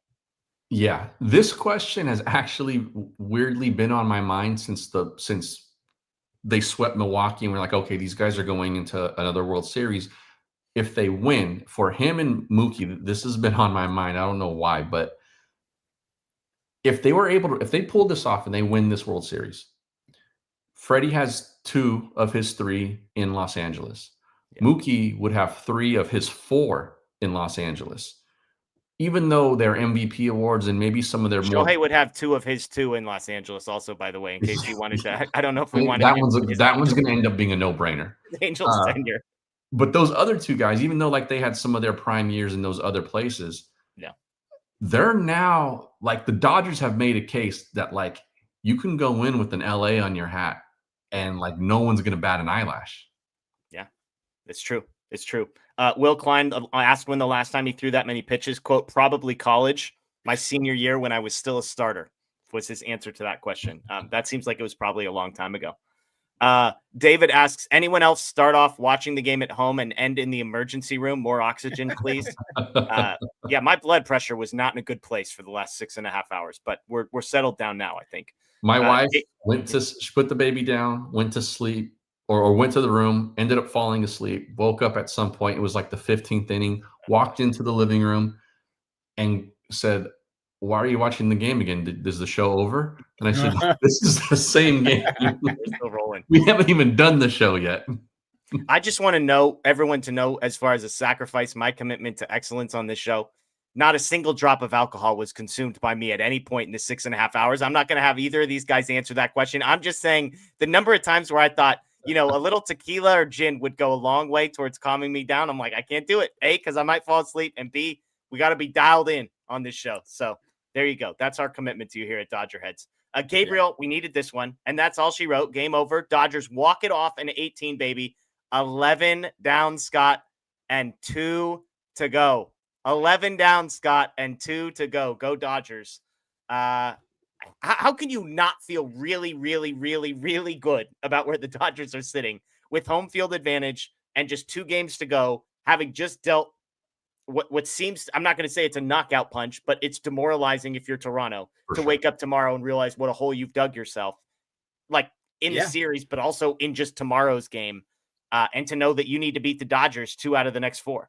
Yeah, this question has actually weirdly been on my mind since they swept Milwaukee, and we're like, okay, these guys are going into another World Series. If they win, for him and Mookie, this has been on my mind. I don't know why, but if they pulled this off and they win this World Series, Freddie has 2 of his 3 in Los Angeles. Mookie would have 3 of his 4 in Los Angeles. Even though their MVP awards and maybe some of their more Shohei would have 2 of his 2 in Los Angeles also, by the way, in case you wanted to. I don't know if we wanted that one's going to end up being a no-brainer. Angels tenure. But those other 2 guys, even though like they had some of their prime years in those other places, they're now like the Dodgers have made a case that like you can go in with an LA on your hat and like no one's going to bat an eyelash. Yeah, it's true. It's true. Will Klein asked when the last time he threw that many pitches. Quote, probably college, my senior year when I was still a starter, was his answer to that question. That seems like it was probably a long time ago. David asks, anyone else start off watching the game at home and end in the emergency room? More oxygen, please. Yeah, my blood pressure was not in a good place for the last 6.5 hours, but we're settled down now, I think. My wife she put the baby down, went to sleep, or went to the room, ended up falling asleep, woke up at some point. It was like the 15th inning, walked into the living room and said, why are you watching the game again? Is the show over? And I said, this is the same game. We're still rolling. We haven't even done the show yet. I just want to know, everyone to know, as far as a sacrifice, my commitment to excellence on this show, not a single drop of alcohol was consumed by me at any point in the 6.5 hours. I'm not going to have either of these guys answer that question. I'm just saying the number of times where I thought, a little tequila or gin would go a long way towards calming me down. I'm like, I can't do it. A, because I might fall asleep. And B, we got to be dialed in on this show. So there you go. That's our commitment to you here at Dodger Heads. Gabriel, we needed this one. And that's all she wrote. Game over. Dodgers walk it off in 18, baby. 11 down, Scott, and 2 to go. 11 down, Scott, and 2 to go. Go Dodgers. How can you not feel really, really, really, really good about where the Dodgers are sitting with home field advantage and just 2 games to go, having just dealt what seems, I'm not going to say it's a knockout punch, but it's demoralizing if you're Toronto to wake up tomorrow and realize what a hole you've dug yourself, like in the series, but also in just tomorrow's game, and to know that you need to beat the Dodgers 2 out of the next 4.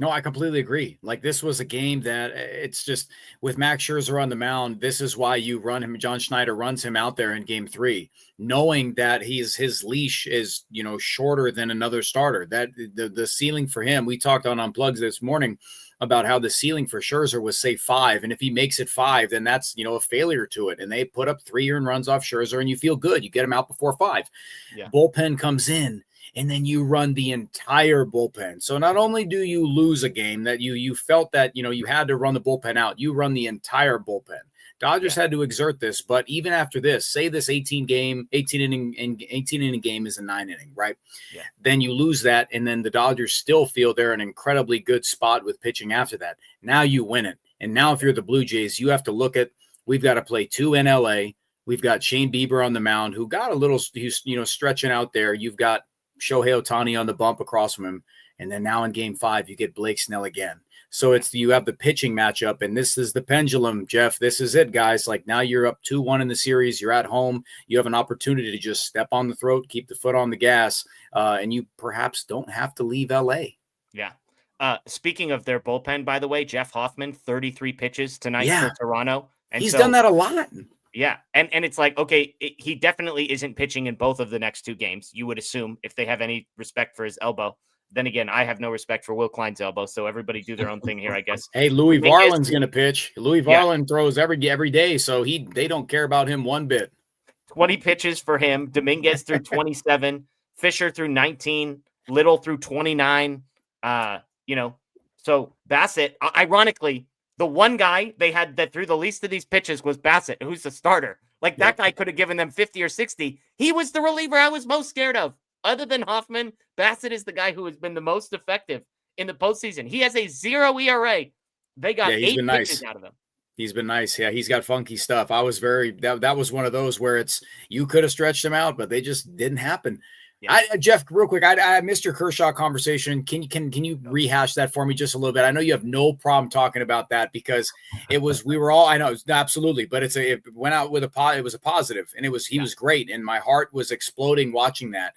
No, I completely agree. Like, this was a game that it's just with Max Scherzer on the mound. This is why you run him. John Schneider runs him out there in game 3, knowing that his leash is, shorter than another starter. That the ceiling for him, we talked on Unplugged this morning about how the ceiling for Scherzer was, say, 5. And if he makes it 5, then that's, a failure to it. And they put up 3 earned runs off Scherzer and you feel good. You get him out before 5. Yeah. Bullpen comes in. And then you run the entire bullpen. So not only do you lose a game that you felt that, you had to run the bullpen out, you run the entire bullpen. Dodgers had to exert this, but even after this, say this 18 inning game is a 9 inning, right? Yeah. Then you lose that, and then the Dodgers still feel they're in an incredibly good spot with pitching after that. Now you win it. And now if you're the Blue Jays, you have to look at, we've got to play 2 in LA. We've got Shane Bieber on the mound, who got a little, stretching out there. You've got Shohei Ohtani on the bump across from him. And then now in game 5, you get Blake Snell again. So you have the pitching matchup, and this is the pendulum, Jeff. This is it, guys. Like, now you're up 2-1 in the series. You're at home. You have an opportunity to just step on the throat, keep the foot on the gas, and you perhaps don't have to leave LA. Yeah. Speaking of their bullpen, by the way, Jeff Hoffman, 33 pitches tonight for Toronto. And he's done that a lot. Yeah. And it's like, okay, he definitely isn't pitching in both of the next 2 games, you would assume, if they have any respect for his elbow. Then again, I have no respect for Will Klein's elbow, so everybody do their own thing here, I guess. Hey, Louis Varland's going to pitch. Louis Varland throws every day, so they don't care about him one bit. 20 pitches for him. Dominguez through 27. Fisher through 19. Little through 29. So Bassett, ironically, the one guy they had that threw the least of these pitches was Bassett, who's the starter. Like, that guy could have given them 50 or 60. He was the reliever I was most scared of. Other than Hoffman, Bassett is the guy who has been the most effective in the postseason. He has a 0 ERA. They got 8 pitches out of him. He's been nice. Yeah, he's got funky stuff. I was that was one of those where you could have stretched him out, but they just didn't happen. Yeah. Jeff, real quick, I missed your Kershaw conversation. Can you rehash that for me just a little bit? I know you have no problem talking about that because we were all, I know, absolutely, but it went out with it was a positive, and he was great, and my heart was exploding watching that.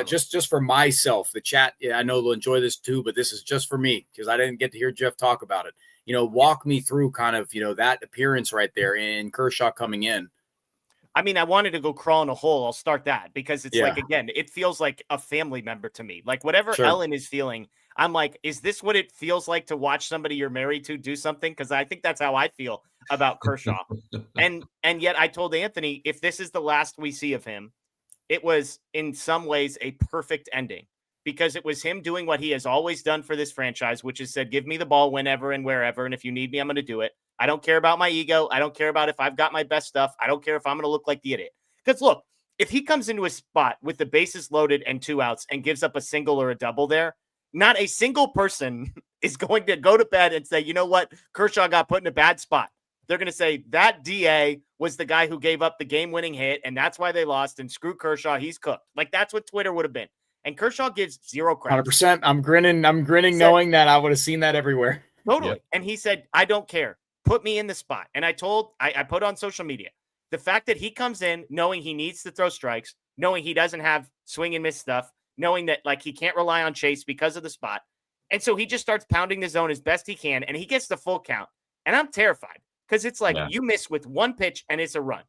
Just for myself, the chat, I know they'll enjoy this too, but this is just for me because I didn't get to hear Jeff talk about it. Walk me through kind of, that appearance right there in Kershaw coming in. I mean, I wanted to go crawl in a hole. I'll start that because it's like, again, it feels like a family member to me. Like whatever Ellen is feeling, I'm like, is this what it feels like to watch somebody you're married to do something? Because I think that's how I feel about Kershaw. and yet I told Anthony, if this is the last we see of him, it was in some ways a perfect ending because it was him doing what he has always done for this franchise, which is said, give me the ball whenever and wherever. And if you need me, I'm going to do it. I don't care about my ego. I don't care about if I've got my best stuff. I don't care if I'm going to look like the idiot. Because look, if he comes into a spot with the bases loaded and 2 outs and gives up a single or a double there, not a single person is going to go to bed and say, you know what? Kershaw got put in a bad spot. They're going to say that DA was the guy who gave up the game-winning hit, and that's why they lost, and screw Kershaw, he's cooked. Like, that's what Twitter would have been. And Kershaw gives 0 credit. 100%. I'm grinning knowing that I would have seen that everywhere. Totally. Yep. And he said, I don't care. Put me in the spot. And I put on social media, the fact that he comes in knowing he needs to throw strikes, knowing he doesn't have swing and miss stuff, knowing that like he can't rely on Chase because of the spot. And so he just starts pounding the zone as best he can, and he gets the full count. And I'm terrified because it's like you miss with 1 pitch and it's a run.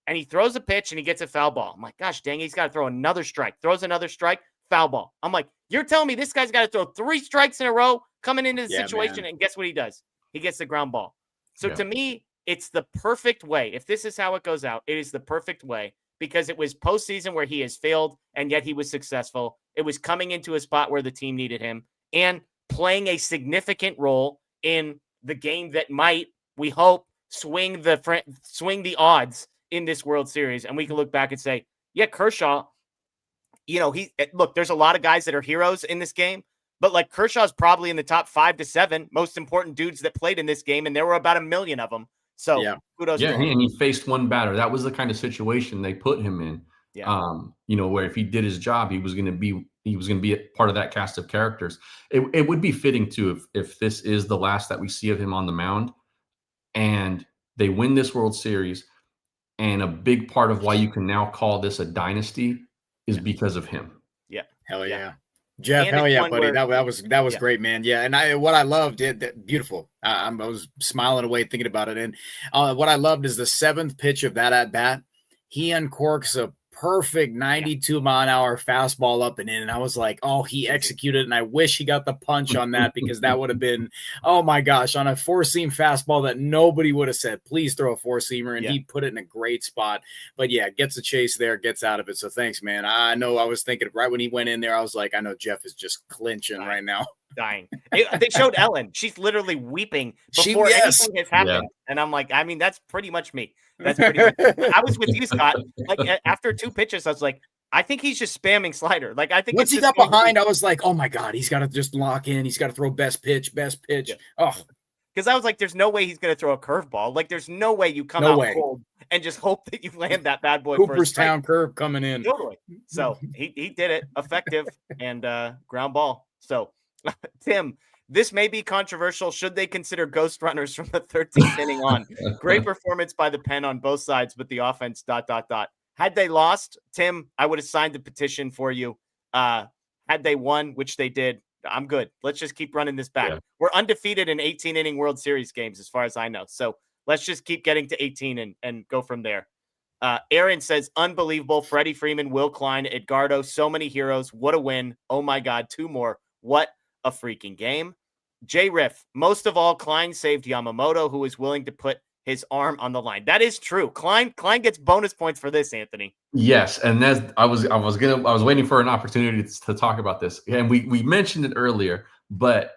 And he throws a pitch and he gets a foul ball. I'm like, gosh, dang, he's got to throw another strike. Throws another strike, foul ball. I'm like, you're telling me this guy's got to throw 3 strikes in a row coming into the situation, man. And guess what he does? He gets the ground ball. So to me, it's the perfect way. If this is how it goes out, it is the perfect way because it was postseason where he has failed and yet he was successful. It was coming into a spot where the team needed him and playing a significant role in the game that might, we hope, swing the odds in this World Series. And we can look back and say, yeah, Kershaw, you know, there's a lot of guys that are heroes in this game. But like Kershaw's probably in the top 5 to 7 most important dudes that played in this game, and there were about 1 million of them. So kudos to him. And he faced one batter. That was the kind of situation they put him in. You know, where if he did his job, he was going to be a part of that cast of characters. It would be fitting too if this is the last that we see of him on the mound, and they win this World Series, and a big part of why you can now call this a dynasty is because of him. Yeah, hell yeah. Jeff, hell yeah, buddy. That was great, man. Yeah, and what I loved, beautiful. I was smiling away thinking about it. And what I loved is the 7th pitch of that at bat. He uncorks a perfect 92-mile-an-hour fastball up and in. And I was like, oh, he executed it. And I wish he got the punch on that because that would have been, oh my gosh, on a 4-seam fastball that nobody would have said, please throw a 4-seamer. And he put it in a great spot. But yeah, gets a chase there, gets out of it. So thanks, man. I know I was thinking right when he went in there, I was like, I know Jeff is just clinching right now. Dying. They showed Ellen. She's literally weeping before anything has happened. Yeah. And I'm like, I mean, that's pretty much me. That's pretty much I was with you, Scott. Like after 2 pitches, I was like, I think he's just spamming slider. Like I think once he got behind, I was like, oh my God, he's got to just lock in. He's got to throw best pitch. Yeah. Oh, because I was like, there's no way he's going to throw a curveball. Like there's no way you come out cold and just hope that you land that bad boy. Cooperstown curve coming in. Totally. So he did it effective and ground ball. So Tim, this may be controversial. Should they consider ghost runners from the 13th inning on? Great performance by the pen on both sides, but the offense ... Had they lost, Tim, I would have signed the petition for you. Had they won, which they did, I'm good. Let's just keep running this back. Yeah. We're undefeated in 18-inning World Series games, as far as I know. So let's just keep getting to 18 and go from there. Aaron says, unbelievable. Freddie Freeman, Will Klein, Edgardo, so many heroes. What a win. Oh my God, 2 more. What a freaking game. J Riff, most of all, Klein saved Yamamoto, who was willing to put his arm on the line. That is true. Klein gets bonus points for this, Anthony. Yes, and I was waiting for an opportunity to talk about this. And we mentioned it earlier, but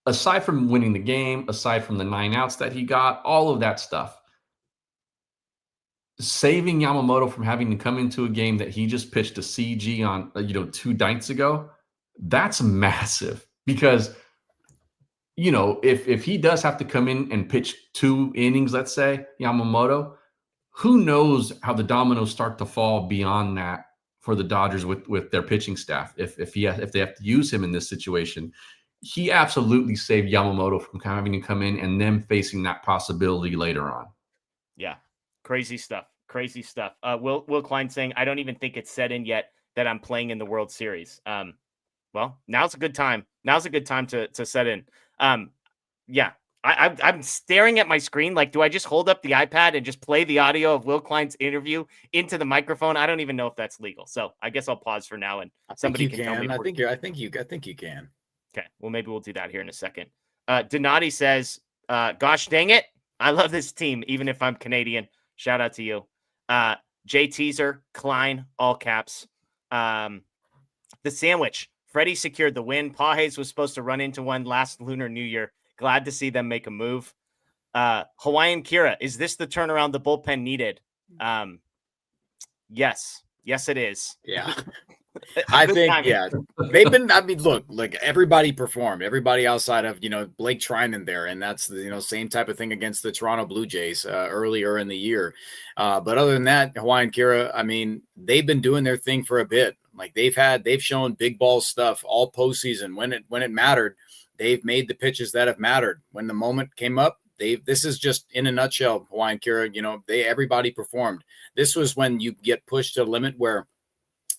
aside from winning the game, aside from the 9 outs that he got, all of that stuff, saving Yamamoto from having to come into a game that he just pitched a CG on 2 nights ago, that's massive. Because if he does have to come in and pitch 2 innings, let's say, Yamamoto, who knows how the dominoes start to fall beyond that for the Dodgers with their pitching staff. If they have to use him in this situation, he absolutely saved Yamamoto from having to come in and them facing that possibility later on. Yeah, crazy stuff. Will Klein saying, I don't even think it's set in yet that I'm playing in the World Series. Well, now's a good time. Now's a good time to set in. Yeah, I'm staring at my screen. Like, do I just hold up the iPad and just play the audio of Will Klein's interview into the microphone? I don't even know if that's legal. So I guess I'll pause for now and somebody can tell me. I think you can. Okay. Well, maybe we'll do that here in a second. Donati says, gosh dang it. I love this team, even if I'm Canadian. Shout out to you. Jay Teaser, Klein, all caps. The sandwich. Freddie secured the win. Pages was supposed to run into one last Lunar New Year. Glad to see them make a move. Hawaiian Kira, is this the turnaround the bullpen needed? Yes, it is. Yeah. I think, yeah, they've been, I mean, look, like everybody performed, everybody outside of, Blake Trinan there. And that's the, same type of thing against the Toronto Blue Jays earlier in the year. But other than that, Hawaiian Kira, I mean, they've been doing their thing for a bit. Like they've shown big ball stuff all postseason when it mattered. They've made the pitches that have mattered. When the moment came up, this is just in a nutshell, Hawaiian Kira, everybody performed. This was when you get pushed to the limit where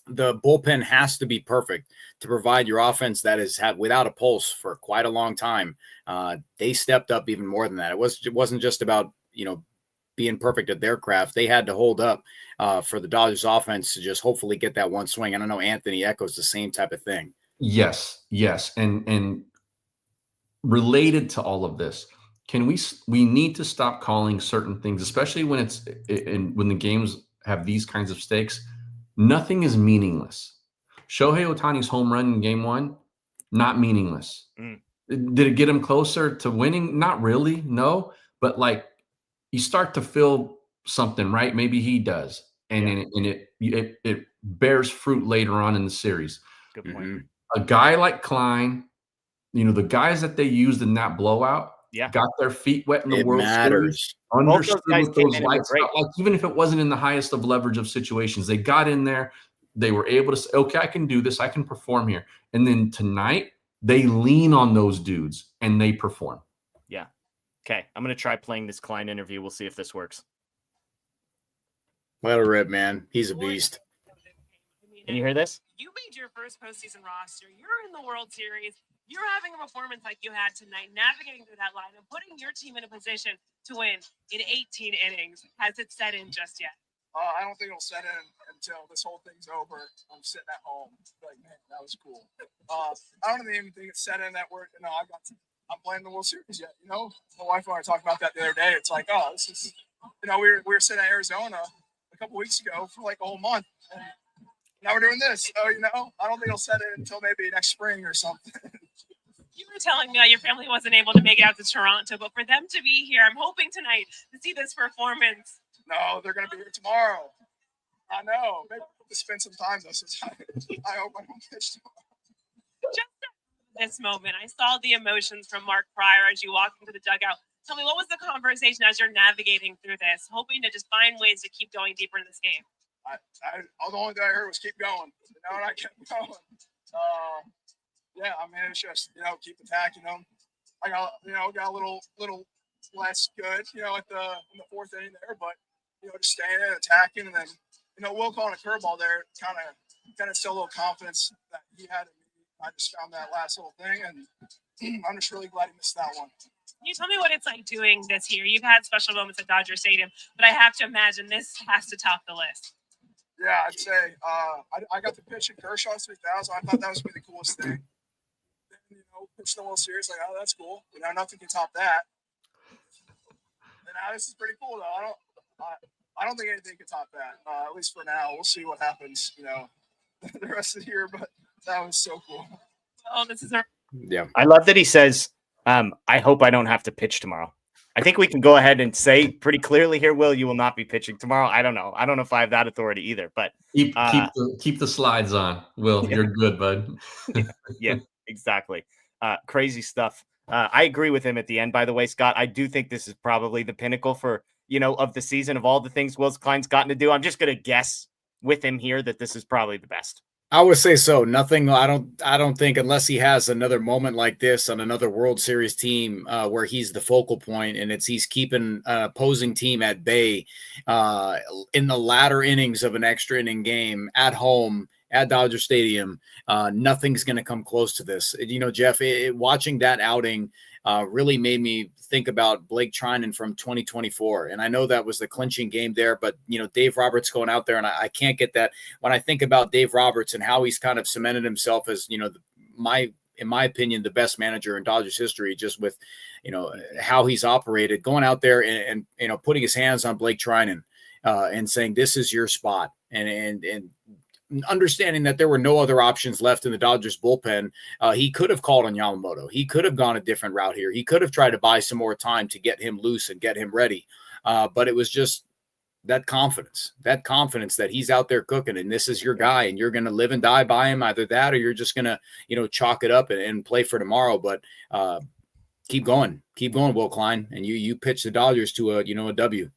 the bullpen has to be perfect to provide your offense that is without a pulse for quite a long time. They stepped up even more than that. It wasn't just about, being perfect at their craft. They had to hold up for the Dodgers offense to just hopefully get that one swing. And I know Anthony echoes the same type of thing. Yes. And related to all of this, we need to stop calling certain things, especially when when the games have these kinds of stakes. Nothing is meaningless. Shohei Ohtani's home run in game 1, not meaningless. Did it get him closer to winning? Not really, no. But like you start to feel something, right? Maybe he does, and it bears fruit later on in the series. Good point. A guy like Klein. The guys that they used in that blowout got their feet wet in the World Series. Understood what those lights felt like, even if it wasn't in the highest of leverage of situations. They got in there. They were able to say, okay, I can do this. I can perform here. And then tonight, they lean on those dudes and they perform. Yeah. Okay. I'm going to try playing this Klein interview. We'll see if this works. Let her rip, man. He's a beast. Can you hear this? You made your first postseason roster. You're in the World Series. You're having a performance like you had tonight, navigating through that line and putting your team in a position to win in 18 innings. Has it set in just yet? I don't think it'll set in until this whole thing's over. I'm sitting at home. Like, man, that was cool. I don't even think it's set in that word. I'm playing the World Series yet. My wife and I talked about that the other day. It's like, oh, this is, we were sitting at Arizona a couple weeks ago for like a whole month. And now we're doing this. So, I don't think it'll set in until maybe next spring or something. You were telling me that your family wasn't able to make it out to Toronto, but for them to be here, I'm hoping tonight to see this performance. No, they're going to be here tomorrow. I know. Maybe we'll spend some time though. I hope I don't pitch tomorrow. Just this moment, I saw the emotions from Mark Pryor as you walked into the dugout. Tell me, what was the conversation as you're navigating through this, hoping to just find ways to keep going deeper in this game? The only thing I heard was keep going. And I kept going. Yeah, I mean, it's just, keep attacking them. I got a little less good, in the fourth inning there, but, just staying in, attacking, and then, Will calling a curveball there, kind of instilled a little confidence that he had in me. I just found that last little thing, and I'm just really glad he missed that one. Can you tell me what it's like doing this here? You've had special moments at Dodger Stadium, but I have to imagine this has to top the list. Yeah, I'd say I got to pitch in Kershaw 3000. I thought that was really the coolest thing. Pitch the World Series, like, oh, that's cool. Nothing can top that. And now this is pretty cool, though. I don't think anything can top that. At least for now. We'll see what happens, the rest of the year. But that was so cool. Oh, this is Yeah. I love that he says, I hope I don't have to pitch tomorrow. I think we can go ahead and say pretty clearly here, Will, you will not be pitching tomorrow. I don't know. I don't know if I have that authority either, but keep the slides on, Will. You're good, bud. Yeah, exactly. Crazy stuff. I agree with him at the end, by the way, Scott. I do think this is probably the pinnacle for, of the season of all the things Will Klein's gotten to do. I'm just going to guess with him here that this is probably the best. I would say so. Nothing. I don't think unless he has another moment like this on another World Series team where he's the focal point and he's keeping an opposing team at bay in the latter innings of an extra inning game at home at Dodger Stadium. Nothing's going to come close to this. Jeff, watching that outing really made me think about Blake Trinan from 2024. And I know that was the clinching game there, but Dave Roberts going out there, and I can't get that. When I think about Dave Roberts and how he's kind of cemented himself as, in my opinion, the best manager in Dodgers history, just with, how he's operated, going out there and putting his hands on Blake Trinan and saying, this is your spot. And understanding that there were no other options left in the Dodgers bullpen, he could have called on Yamamoto. He could have gone a different route here. He could have tried to buy some more time to get him loose and get him ready. But it was just that confidence that he's out there cooking and this is your guy and you're going to live and die by him. Either that or you're just going to, chalk it up and play for tomorrow. But keep going, Will Klein. And you pitch the Dodgers to a W.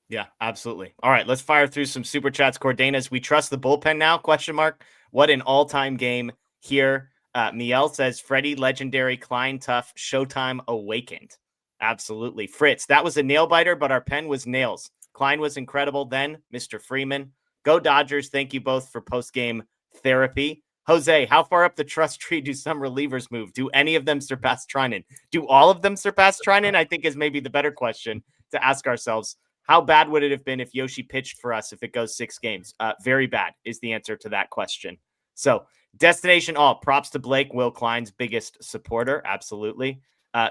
Yeah, absolutely. All right, let's fire through some super chats. Cordenas, we trust the bullpen now? ? What an all-time game here. Miel says, Freddie, legendary, Klein, tough, Showtime awakened. Absolutely. Fritz, that was a nail biter, but our pen was nails. Klein was incredible then, Mr. Freeman. Go Dodgers. Thank you both for post-game therapy. Jose, how far up the trust tree do some relievers move? Do any of them surpass Trinan? Do all of them surpass Trinan? I think is maybe the better question to ask ourselves. How bad would it have been if Yoshi pitched for us if it goes 6 games? Very bad is the answer to that question. So destination all props to Blake, Will Klein's biggest supporter. Absolutely.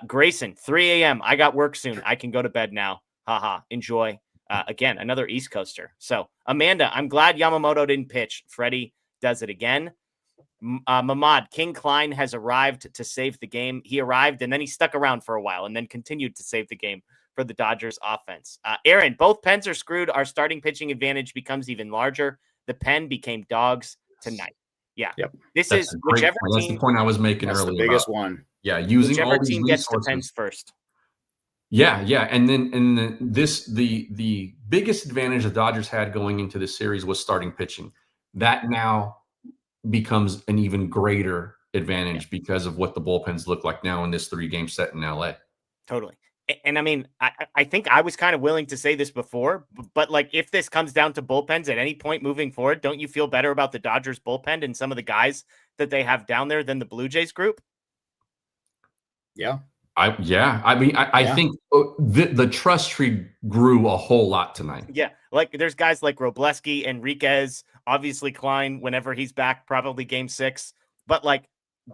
Grayson, 3 a.m. I got work soon. I can go to bed now. Haha. Enjoy. Again, another East Coaster. So Amanda, I'm glad Yamamoto didn't pitch. Freddie does it again. Mamad, King Klein has arrived to save the game. He arrived and then he stuck around for a while and then continued to save the game for the Dodgers offense. Aaron, both pens are screwed. Our starting pitching advantage becomes even larger. The pen became dogs tonight. Yeah. Yep. This is whichever team. That's the point I was making earlier. The biggest one. Yeah. Using whichever all these team resources. gets the pens first. Yeah. Yeah. And then the biggest advantage the Dodgers had going into this series was starting pitching. That now becomes an even greater advantage because of what the bullpens look like now in this 3-game set in LA. Totally. And I mean, I think I was kind of willing to say this before, but like if this comes down to bullpens at any point moving forward, don't you feel better about the Dodgers bullpen and some of the guys that they have down there than the Blue Jays group? Yeah. I think the trust tree grew a whole lot tonight. Yeah. Like there's guys like Robleski, Enriquez, obviously Klein, whenever he's back, probably game 6, but like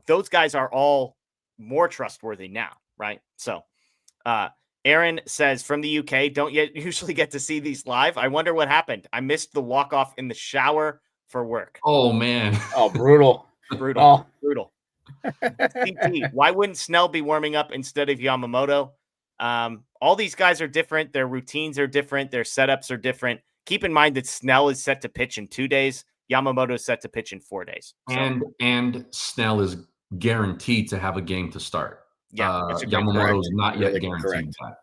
those guys are all more trustworthy now. Right. So, Aaron says from the UK, don't yet usually get to see these live. I wonder what happened. I missed the walk-off in the shower for work. Oh, man. Oh, brutal. Brutal. CT, why wouldn't Snell be warming up instead of Yamamoto? All these guys are different. Their routines are different. Their setups are different. Keep in mind that Snell is set to pitch in 2 days. Yamamoto is set to pitch in 4 days. So. And Snell is guaranteed to have a game to start. Yeah, Yamamoto is not yet guaranteed that.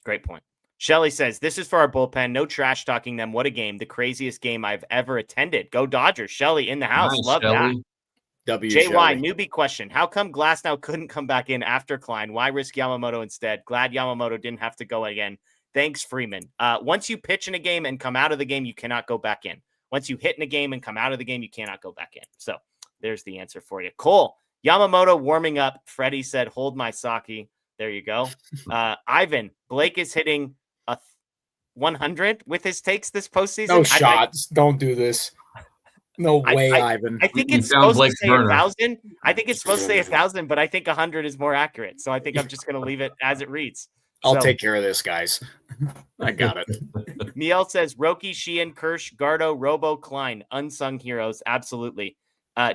Great point. Shelly says, this is for our bullpen. No trash talking them. What a game. The craziest game I've ever attended. Go Dodgers. Shelly in the house. Nice, love Shelley. that. JY, Shelley. newbie question. How come Glasnow couldn't come back in after Klein? Why risk Yamamoto instead? Glad Yamamoto didn't have to go again. Thanks, Freeman. Once you pitch in a game and come out of the game, you cannot go back in. Once you hit in a game and come out of the game, you cannot go back in. So there's the answer for you. Cole, Yamamoto warming up. Freddie said, hold my sake. There you go. Ivan, Blake is hitting a 100 with his takes this postseason. No shots. Don't do this. No way, Ivan. I think it's supposed to say 1,000. I think it's supposed to say 1,000, but I think 100 is more accurate. So I think I'm just going to leave it as it reads. I'll take care of this, guys. I got it. Miel says, Roki, Sheehan, Kirsch, Gardo, Robo, Klein, unsung heroes. Absolutely.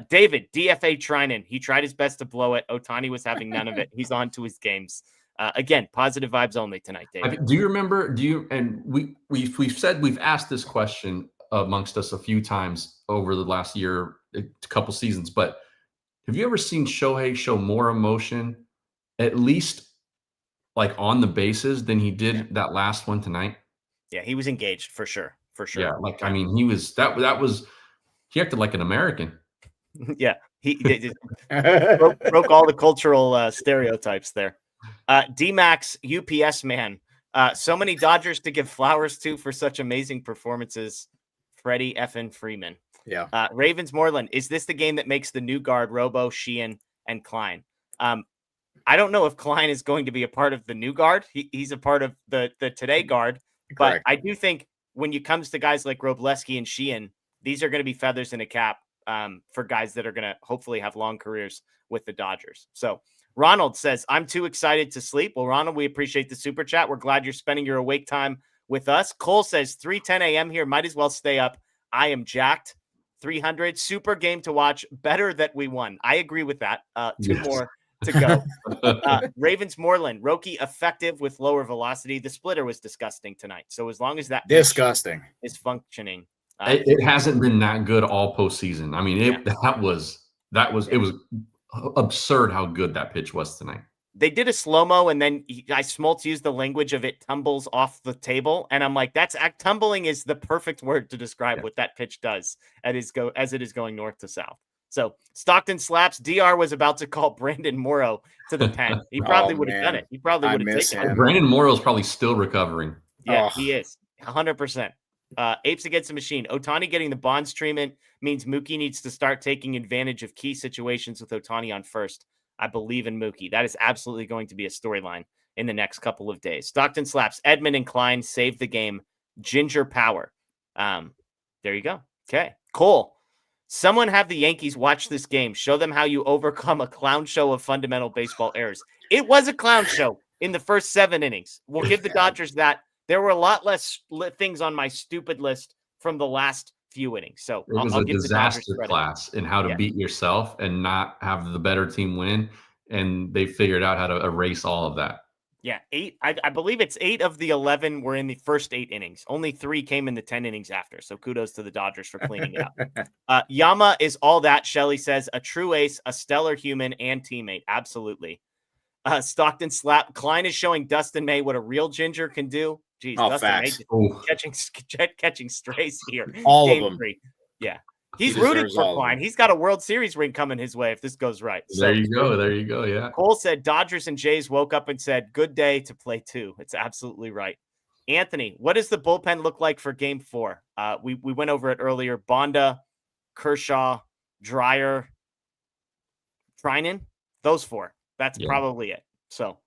David, DFA Trinan. He tried his best to blow it. Ohtani was having none of it. He's on to his games. Again, positive vibes only tonight, David. Do you remember? And we've said we've asked this question amongst us a few times over the last year, a couple seasons, but have you ever seen Shohei show more emotion, at least like on the bases, than he did that last one tonight? Yeah, he was engaged for sure. Yeah, like I mean, he was he acted like an American. Yeah, he broke all the cultural stereotypes there. D-Max, UPS man. So many Dodgers to give flowers to for such amazing performances. Freddie effing Freeman. Yeah. Ravens Moreland, is this the game that makes the new guard Robo, Sheehan, and Klein? I don't know if Klein is going to be a part of the new guard. He's a part of the today guard. But Correct. I do think when it comes to guys like Wroblewski and Sheehan, these are going to be feathers in a cap for guys that are going to hopefully have long careers with the Dodgers. So Ronald says, I'm too excited to sleep. Well, Ronald, we appreciate the super chat. We're glad you're spending your awake time with us. Cole says 3:10 a.m. here. Might as well stay up. I am jacked. 300. Super game to watch. Better that we won. I agree with that. Two more to go. Ravens Moreland, Roki effective with lower velocity. The splitter was disgusting tonight. So as long as that Disgusting is functioning, it hasn't been that good all postseason. I mean, it was absurd how good that pitch was tonight. They did a slow-mo, and then Smoltz used the language of it tumbles off the table. And I'm like, tumbling is the perfect word to describe what that pitch does as it is going north to south. So Stockton slaps. DR was about to call Brandon Morrow to the pen. He probably would have done it. He probably would have taken it. Brandon Morrow is probably still recovering. Yeah, he is 100%. Apes against the machine. Ohtani getting the Bonds treatment means Mookie needs to start taking advantage of key situations with Ohtani on first. I believe in Mookie. That is absolutely going to be a storyline in the next couple of days. Stockton slaps. Edman and Klein saved the game. Ginger power. There you go. Okay. Cole. Someone have the Yankees watch this game. Show them how you overcome a clown show of fundamental baseball errors. It was a clown show in the first 7 innings. We'll give the Dodgers that. There were a lot less things on my stupid list from the last few innings. So it was I'll a give disaster class in how to beat yourself and not have the better team win. And they figured out how to erase all of that. Yeah, 8. I believe it's 8 of the 11 were in the first 8 innings. Only 3 came in the 10 innings after. So kudos to the Dodgers for cleaning it up. Yama is all that, Shelley says. A true ace, a stellar human, and teammate. Absolutely. Stockton slap. Klein is showing Dustin May what a real ginger can do. Jeez, Dustin May catching strays here. All Game of them. 3. Yeah. He's rooting for Klein. He's got a World Series ring coming his way if this goes right. There you go. Yeah. Cole said Dodgers and Jays woke up and said, good day to play 2. It's absolutely right. Anthony, what does the bullpen look like for game 4? We went over it earlier. Bonda, Kershaw, Dreyer, Trinan, those 4. That's probably it. So,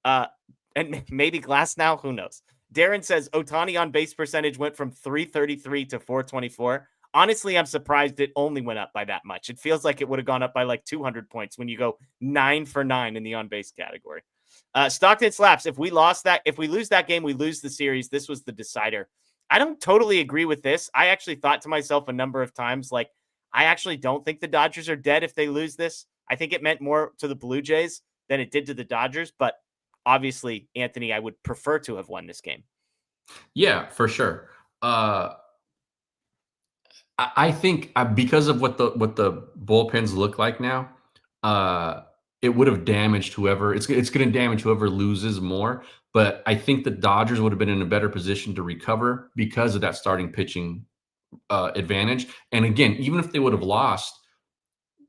and maybe Glasnow, who knows? Darren says Ohtani on base percentage went from 333 to 424. Honestly, I'm surprised it only went up by that much. It feels like it would have gone up by like 200 points when you go 9 for 9 in the on-base category. Stockton slaps. If we lose that game, we lose the series. This was the decider. I don't totally agree with this. I actually thought to myself a number of times, like, I actually don't think the Dodgers are dead if they lose this. I think it meant more to the Blue Jays than it did to the Dodgers. But obviously, Anthony, I would prefer to have won this game. Yeah, for sure. I think because of what the bullpens look like now, it would have damaged whoever. It's going to damage whoever loses more. But I think the Dodgers would have been in a better position to recover because of that starting pitching advantage. And again, even if they would have lost,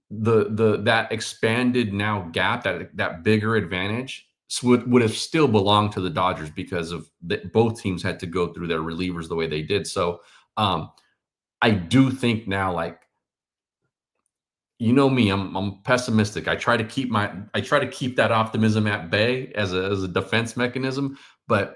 that expanded now gap, that bigger advantage would have still belonged to the Dodgers because of both teams had to go through their relievers the way they did. So I do think now, like, you know me, I'm pessimistic. I try to keep that optimism at bay as a defense mechanism, but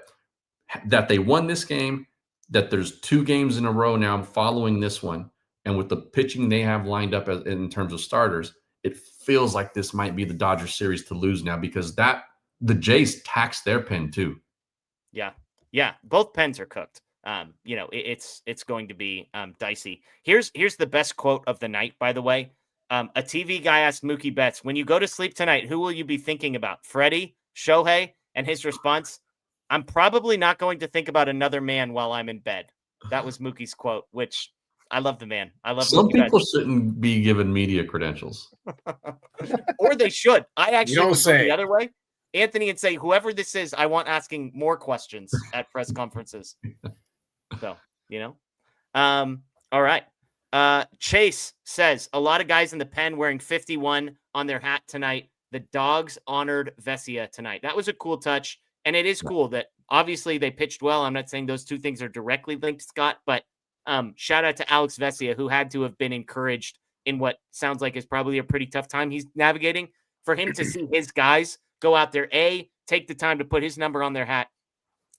that they won this game, that there's 2 games in a row now following this one, and with the pitching they have lined up in terms of starters, it feels like this might be the Dodgers series to lose now because the Jays taxed their pen too. Yeah. Both pens are cooked. It's going to be dicey. Here's the best quote of the night, by the way. A TV guy asked Mookie Betts, when you go to sleep tonight, who will you be thinking about? Freddie, Shohei? And his response, I'm probably not going to think about another man while I'm in bed. That was Mookie's quote, which I love the man. I love some Mookie people Betts. Shouldn't be given media credentials. Or they should. I actually would go the it. other way, Anthony, and say, whoever this is, I want asking more questions at press conferences. So, all right. Chase says a lot of guys in the pen wearing 51 on their hat tonight. The Dogs honored Vesia tonight. That was a cool touch. And it is cool that obviously they pitched well. I'm not saying those 2 things are directly linked, Scott, but shout out to Alex Vesia, who had to have been encouraged in what sounds like is probably a pretty tough time he's navigating. for him to see his guys go out there, A, take the time to put his number on their hat,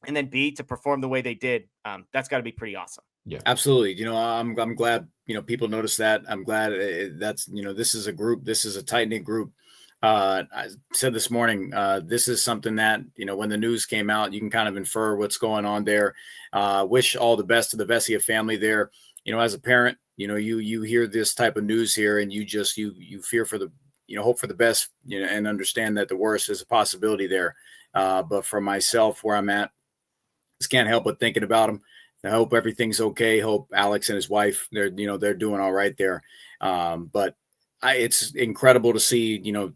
and then B, to perform the way they did. That's got to be pretty awesome. Yeah, absolutely. You know, I'm glad, you know, people notice that. I'm glad that's, you know, this is a group, this is a tight knit group. I said this morning, this is something that, you know, when the news came out, you can kind of infer what's going on there. Wish all the best to the Vesia family there. You know, as a parent, you know, you hear this type of news here and you just, you fear for the, you know, hope for the best, you know, and understand that the worst is a possibility there. But for myself, where I'm at, just can't help but thinking about them. I hope everything's okay. Hope Alex and his wife, they're doing all right there. But it's incredible to see, you know,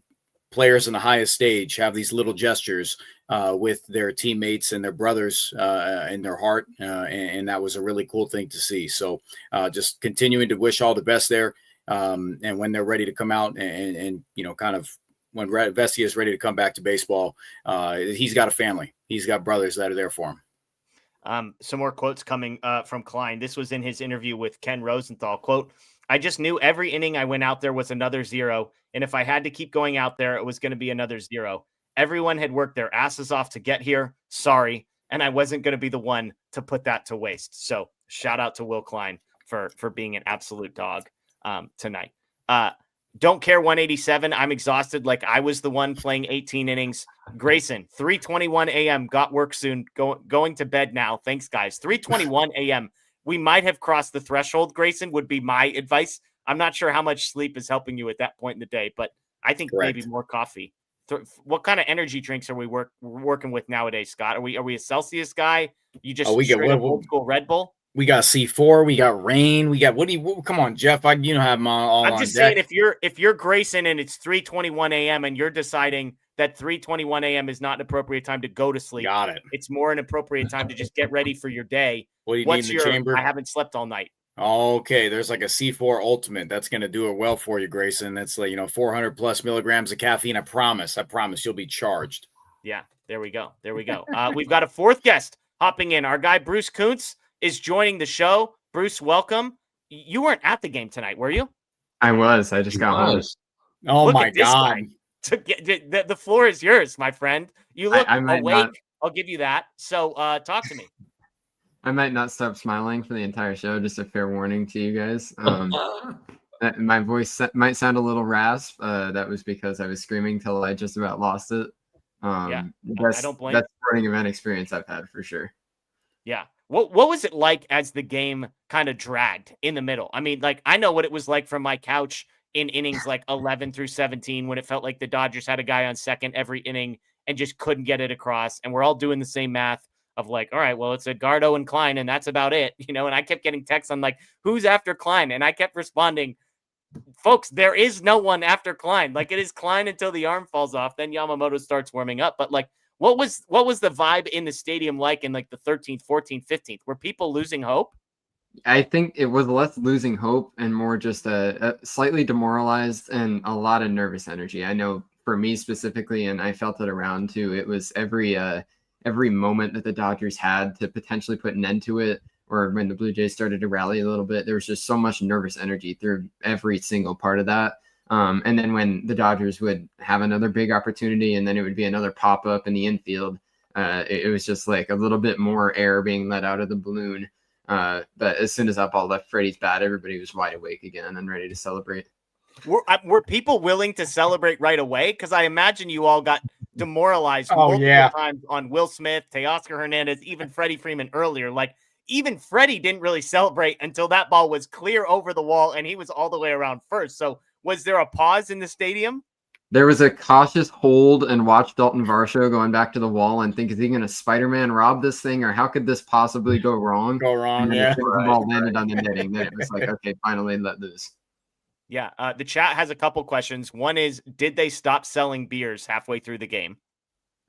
players in the highest stage have these little gestures with their teammates and their brothers in their heart. And that was a really cool thing to see. So just continuing to wish all the best there. And when they're ready to come out and you know, kind of when Vesia is ready to come back to baseball, he's got a family. He's got brothers that are there for him. Some more quotes coming from Klein. This was in his interview with Ken Rosenthal. Quote, "I just knew every inning I went out there was another 0. And if I had to keep going out there, it was going to be another 0. Everyone had worked their asses off to get here. Sorry. And I wasn't going to be the one to put that to waste." So shout out to Will Klein for being an absolute dog tonight. Don't care 187. I'm exhausted. Like I was the one playing 18 innings. Grayson, 3:21 a.m. Got work soon. Going to bed now. Thanks, guys. 3:21 a.m. We might have crossed the threshold, Grayson, would be my advice. I'm not sure how much sleep is helping you at that point in the day, but I think maybe more coffee. What kind of energy drinks are we working with nowadays, Scott? Are we a Celsius guy? You just straight up old school Red Bull? We got C4, we got Rain, we got come on, Jeff. Have them all I'm on just deck. saying if you're Grayson and it's 3:21 a.m. and you're deciding that 3:21 a.m. is not an appropriate time to go to sleep. Got it. It's more an appropriate time to just get ready for your day. What do you need in the chamber? I haven't slept all night. Okay, there's like a C4 Ultimate that's going to do it well for you, Grayson. That's like, you know, 400 plus milligrams of caffeine. I promise you'll be charged. Yeah, there we go. We've got a fourth guest hopping in. Our guy Bruce Kuntz is joining the show. Bruce, welcome. You weren't at the game tonight, were you? I was. I just got home. Oh, look my God. The floor is yours, my friend. You look awake. Not, I'll give you that. So talk to me. I might not stop smiling for the entire show. Just a fair warning to you guys. My voice might sound a little rasp. That was because I was screaming till I just about lost it. I don't blame. That's sporting event experience I've had for sure. Yeah. What was it like as the game kind of dragged in the middle? I mean, like, I know what it was like from my couch in innings like 11 through 17 when it felt like the Dodgers had a guy on second every inning and just couldn't get it across. And we're all doing the same math of like, all right, well, it's Edgardo and Klein, and that's about it, you know? And I kept getting texts on like, who's after Klein? And I kept responding, folks, there is no one after Klein. Like, it is Klein until the arm falls off. Then Yamamoto starts warming up. But like, what was the vibe in the stadium like in like the 13th, 14th, 15th? Were people losing hope? I think it was less losing hope and more just a slightly demoralized and a lot of nervous energy. I know for me specifically, and I felt it around too, it was every moment that the Dodgers had to potentially put an end to it, or when the Blue Jays started to rally a little bit, there was just so much nervous energy through every single part of that. And then when the Dodgers would have another big opportunity and then it would be another pop-up in the infield, it was just like a little bit more air being let out of the balloon. But as soon as that ball left Freddie's bat, everybody was wide awake again and ready to celebrate. Were people willing to celebrate right away? Because I imagine you all got demoralized multiple times on Will Smith, Teoscar Hernandez, even Freddie Freeman earlier. Like, even Freddie didn't really celebrate until that ball was clear over the wall and he was all the way around first. So was there a pause in the stadium? There was a cautious hold and watch Dalton Varsho going back to the wall and think, is he going to Spider-Man rob this thing, or how could this possibly go wrong? Yeah. The ball landed on the netting. Then it was like, okay, finally let loose. Yeah. The chat has a couple questions. One is, did they stop selling beers halfway through the game?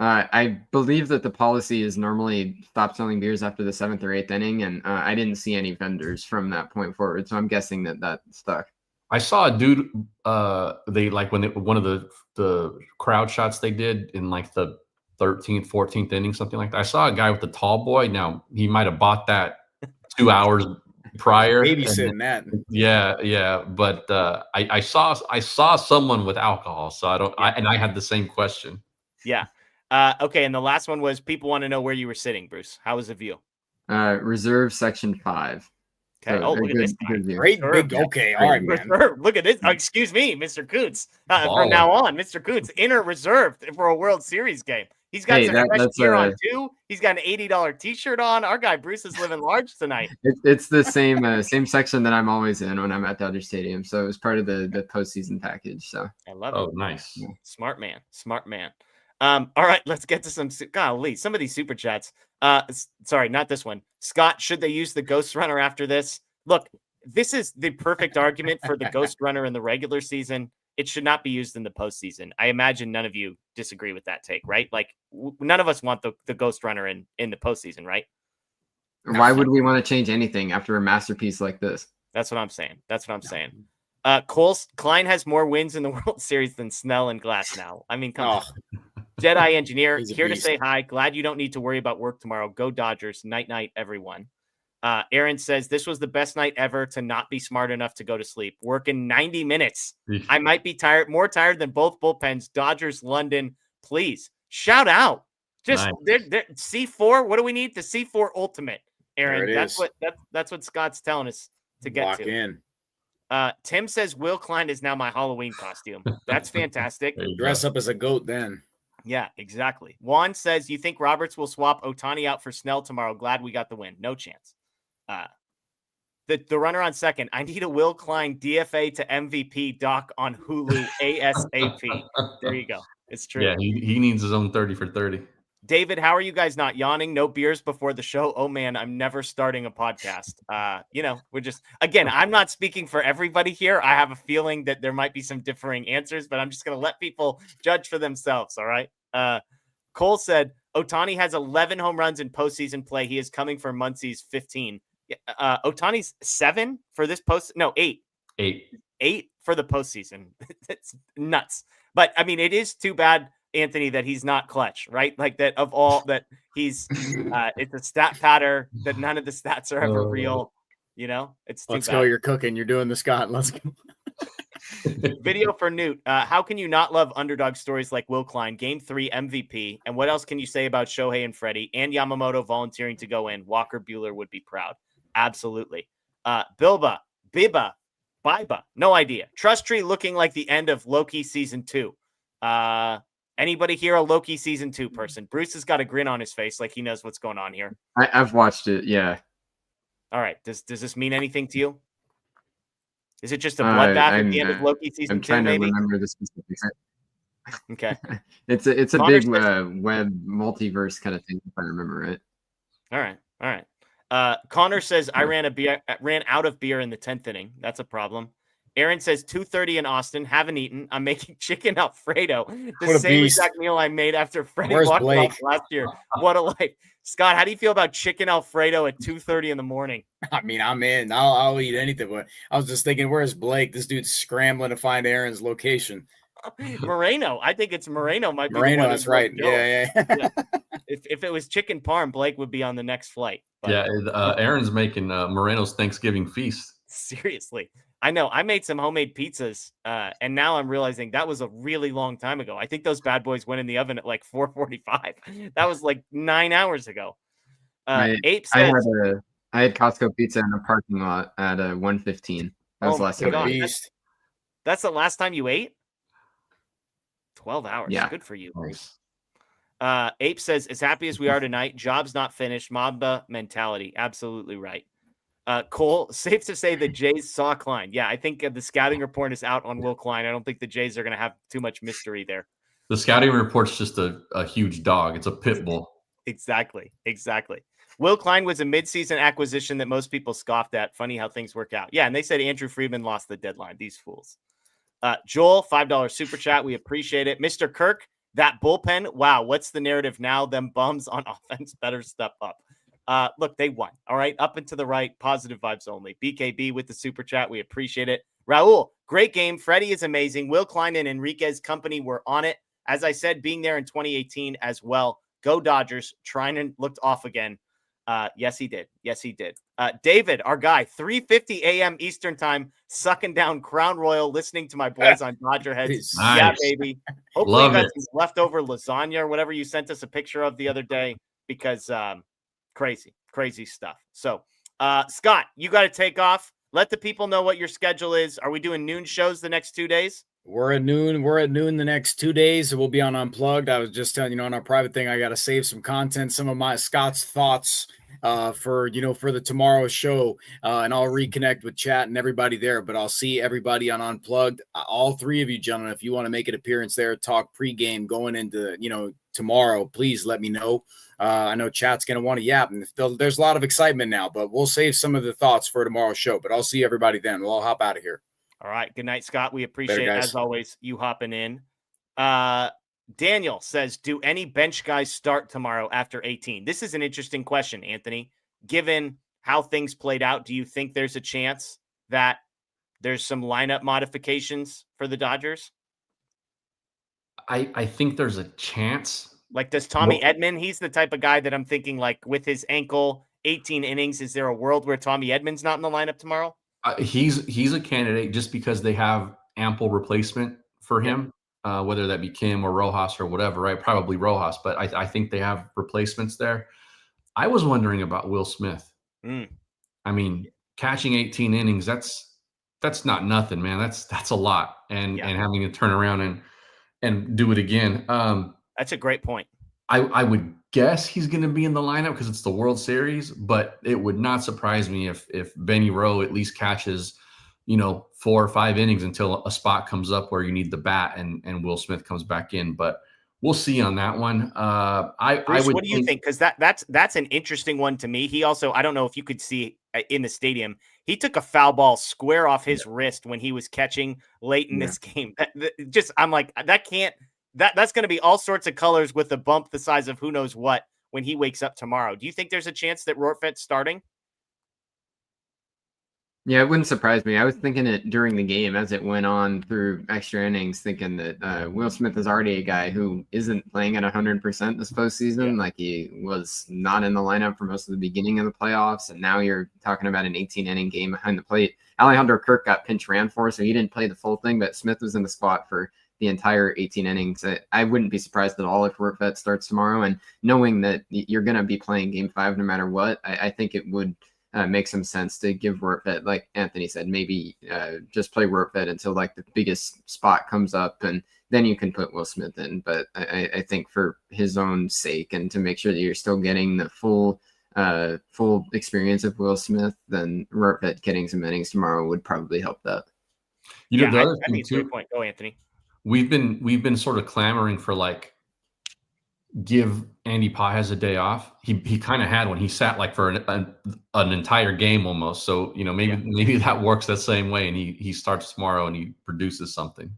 I believe that the policy is normally stop selling beers after the 7th or 8th inning, and I didn't see any vendors from that point forward, so I'm guessing that stuck. I saw a dude. They like one of the crowd shots they did in like the 13th, 14th inning, something like that. I saw a guy with the tall boy. Now he might have bought that 2 hours prior. Babysitting that. Yeah. But I saw someone with alcohol, so I had the same question. Yeah. Okay, and the last one was people want to know where you were sitting, Bruce. How was the view? Reserve section 5. Okay. So Oh, a look at this guy. good view. Great Sure. big. Okay, all right, man. Reserve. Look at this. Excuse me, Mr. Kuntz. From Baller. now on, Mr. Kuntz, inner reserved for a World Series game. He's got Hey, some fresh that's gear on too. He's got an $80 T-shirt on. Our guy Bruce is living large tonight. It's the same section that I'm always in when I'm at Dodger Stadium. So it was part of the postseason package. So I love it. Oh, nice. Smart man. All right, let's get to some some of these super chats. Sorry, not this one. Scott, should they use the Ghost Runner after this? Look, this is the perfect argument for the Ghost Runner in the regular season. It should not be used in the postseason. I imagine none of you disagree with that take, right? Like none of us want the Ghost Runner in the postseason, right? why would we want to change anything after a masterpiece like this? That's what I'm saying. Klein has more wins in the World Series than Snell and Glasnow. I mean, come on. Jedi Engineer, He's a here to beast. say hi. Glad you don't need to worry about work tomorrow. Go Dodgers. Night, everyone. Aaron says, this was the best night ever to not be smart enough to go to sleep. Working 90 minutes. I might be more tired than both bullpens. Dodgers, London, please. Shout out. Just C4. What do we need? The C4 Ultimate, Aaron. That's what Scott's telling us to get Lock to. in. Tim says Will Klein is now my Halloween costume. That's fantastic. Dress up as a goat then. Yeah, exactly. Juan says, you think Roberts will swap Ohtani out for Snell tomorrow? Glad we got the win. No chance. The runner on second. I need a Will Klein DFA to MVP doc on Hulu ASAP. There you go. It's true. Yeah, he needs his own 30 for 30. David, how are you guys not yawning? No beers before the show? Oh, man, I'm never starting a podcast. We're just, again, I'm not speaking for everybody here. I have a feeling that there might be some differing answers, but I'm just going to let people judge for themselves, all right? Cole said, Ohtani has 11 home runs in postseason play. He is coming for Muncie's 15. Ohtani's 7 for this post. No, 8. 8 for the postseason. It's nuts. But, I mean, it is too bad, Anthony, that he's not clutch, right? Like that of all that he's it's a stat patter that none of the stats are ever real. It's too Let's bad. go. You're cooking. You're doing the Scott. Let's go. Video for Newt. How can you not love underdog stories like Will Klein, Game 3 MVP? And what else can you say about Shohei and Freddie and Yamamoto volunteering to go in? Walker Buehler would be proud. Absolutely. Biba, no idea. Trust Tree looking like the end of Loki season 2. Anybody here a Loki season 2 person? Bruce has got a grin on his face like he knows what's going on here. I've watched it. Yeah. All right. Does this mean anything to you? Is it just a bloodbath at the end of Loki season 2? I'm trying to maybe? remember the specifics. Okay. It's a Connor big says, web multiverse kind of thing, if I remember right. All right. Connor says I ran out of beer in the 10th inning. That's a problem. Aaron says 2:30 in Austin. Haven't eaten. I'm making chicken Alfredo. The same exact meal I made after Freddie walked off last year. What a life. Scott, how do you feel about chicken Alfredo at 2:30 in the morning? I mean, I'm in. I'll eat anything. But I was just thinking, where's Blake? This dude's scrambling to find Aaron's location. Moreno. I think it's Moreno. Might be Moreno. That's right. Yeah. If it was chicken parm, Blake would be on the next flight. But, Aaron's making Moreno's Thanksgiving feast. Seriously. I know. I made some homemade pizzas, and now I'm realizing that was a really long time ago. I think those bad boys went in the oven at like 4:45. That was like 9 hours ago. Ape says, I had Costco pizza in the parking lot at 1:15. That was the last time I ate. That's the last time you ate? 12 hours. Yeah. Good for you. Nice. Ape says, as happy as we are tonight, job's not finished. Mamba mentality. Absolutely right. Cole, safe to say the Jays saw Klein. Yeah, I think the scouting report is out on Will Klein. I don't think the Jays are going to have too much mystery there. The scouting report's just a huge dog. It's a pit bull. Exactly. Will Klein was a midseason acquisition that most people scoffed at. Funny how things work out. Yeah, and they said Andrew Freeman lost the deadline. These fools. Joel, $5 super chat. We appreciate it. Mr. Kirk, that bullpen. Wow, what's the narrative now? Them bums on offense better step up. Look, they won. All right. Up and to the right. Positive vibes only. BKB with the super chat. We appreciate it. Raul, great game. Freddie is amazing. Will Klein and Enriquez company were on it. As I said, being there in 2018 as well. Go Dodgers. Treinen looked off again. Yes, he did. Yes, he did. David, our guy, 3:50 a.m. Eastern time, sucking down Crown Royal, listening to my boys on DodgerHeads. Nice. Yeah, baby. Hopefully Love you got it. some leftover lasagna or whatever you sent us a picture of the other day, because crazy stuff. So, Scott, you got to take off. Let the people know what your schedule is. Are we doing noon shows the next 2 days? We're at noon. We're at noon the next 2 days. We'll be on Unplugged. I was just telling on our private thing, I got to save some content, some of my Scott's thoughts for the tomorrow show, and I'll reconnect with chat and everybody there. But I'll see everybody on Unplugged. All three of you gentlemen, if you want to make an appearance there, talk pregame going into tomorrow, please let me know. I know chat's going to want to yap, and there's a lot of excitement now, but we'll save some of the thoughts for tomorrow's show. But I'll see everybody then. We'll all hop out of here. All right. Good night, Scott. We appreciate, Later, as always, you hopping in. Daniel says, do any bench guys start tomorrow after 18? This is an interesting question, Anthony. Given how things played out, do you think there's a chance that there's some lineup modifications for the Dodgers? I think there's a chance. Like, does Tommy Edman, he's the type of guy that I'm thinking, like, with his ankle, 18 innings, is there a world where Tommy Edman's not in the lineup tomorrow? He's a candidate just because they have ample replacement for him, whether that be Kim or Rojas or whatever, right? Probably Rojas, but I think they have replacements there. I was wondering about Will Smith. I mean, catching 18 innings, that's not nothing, man. That's a lot. And having to turn around and do it again. That's a great point. I would guess he's going to be in the lineup because it's the World Series, but it would not surprise me if Benny Rowe at least catches, 4 or 5 innings until a spot comes up where you need the bat and Will Smith comes back in. But we'll see on that one. Bruce, what do you think? Because that's an interesting one to me. He also, I don't know if you could see in the stadium, he took a foul ball square off his wrist when he was catching late in this game. I'm like, that's going to be all sorts of colors with a bump the size of who knows what when he wakes up tomorrow. Do you think there's a chance that Rortvedt's starting? Yeah, it wouldn't surprise me. I was thinking it during the game as it went on through extra innings, thinking that Will Smith is already a guy who isn't playing at 100% this postseason. Like, he was not in the lineup for most of the beginning of the playoffs, and now you're talking about an 18-inning game behind the plate. Alejandro Kirk got pinch ran for, so he didn't play the full thing, but Smith was in the spot for the entire 18 innings. I wouldn't be surprised at all if Rortvedt starts tomorrow, and knowing that you're going to be playing Game 5 no matter what, I think it would make some sense to give Rortvedt, like Anthony said, maybe just play Rortvedt until like the biggest spot comes up, and then you can put Will Smith in. But I think for his own sake and to make sure that you're still getting the full experience of Will Smith, then Rortvedt getting some innings tomorrow would probably help that. The other I think it's a good point. Go, Anthony. We've been sort of clamoring for, like, give Andy Pages a day off. He kind of had one. He sat like for an entire game almost. So maybe that works that same way, and he starts tomorrow and he produces something.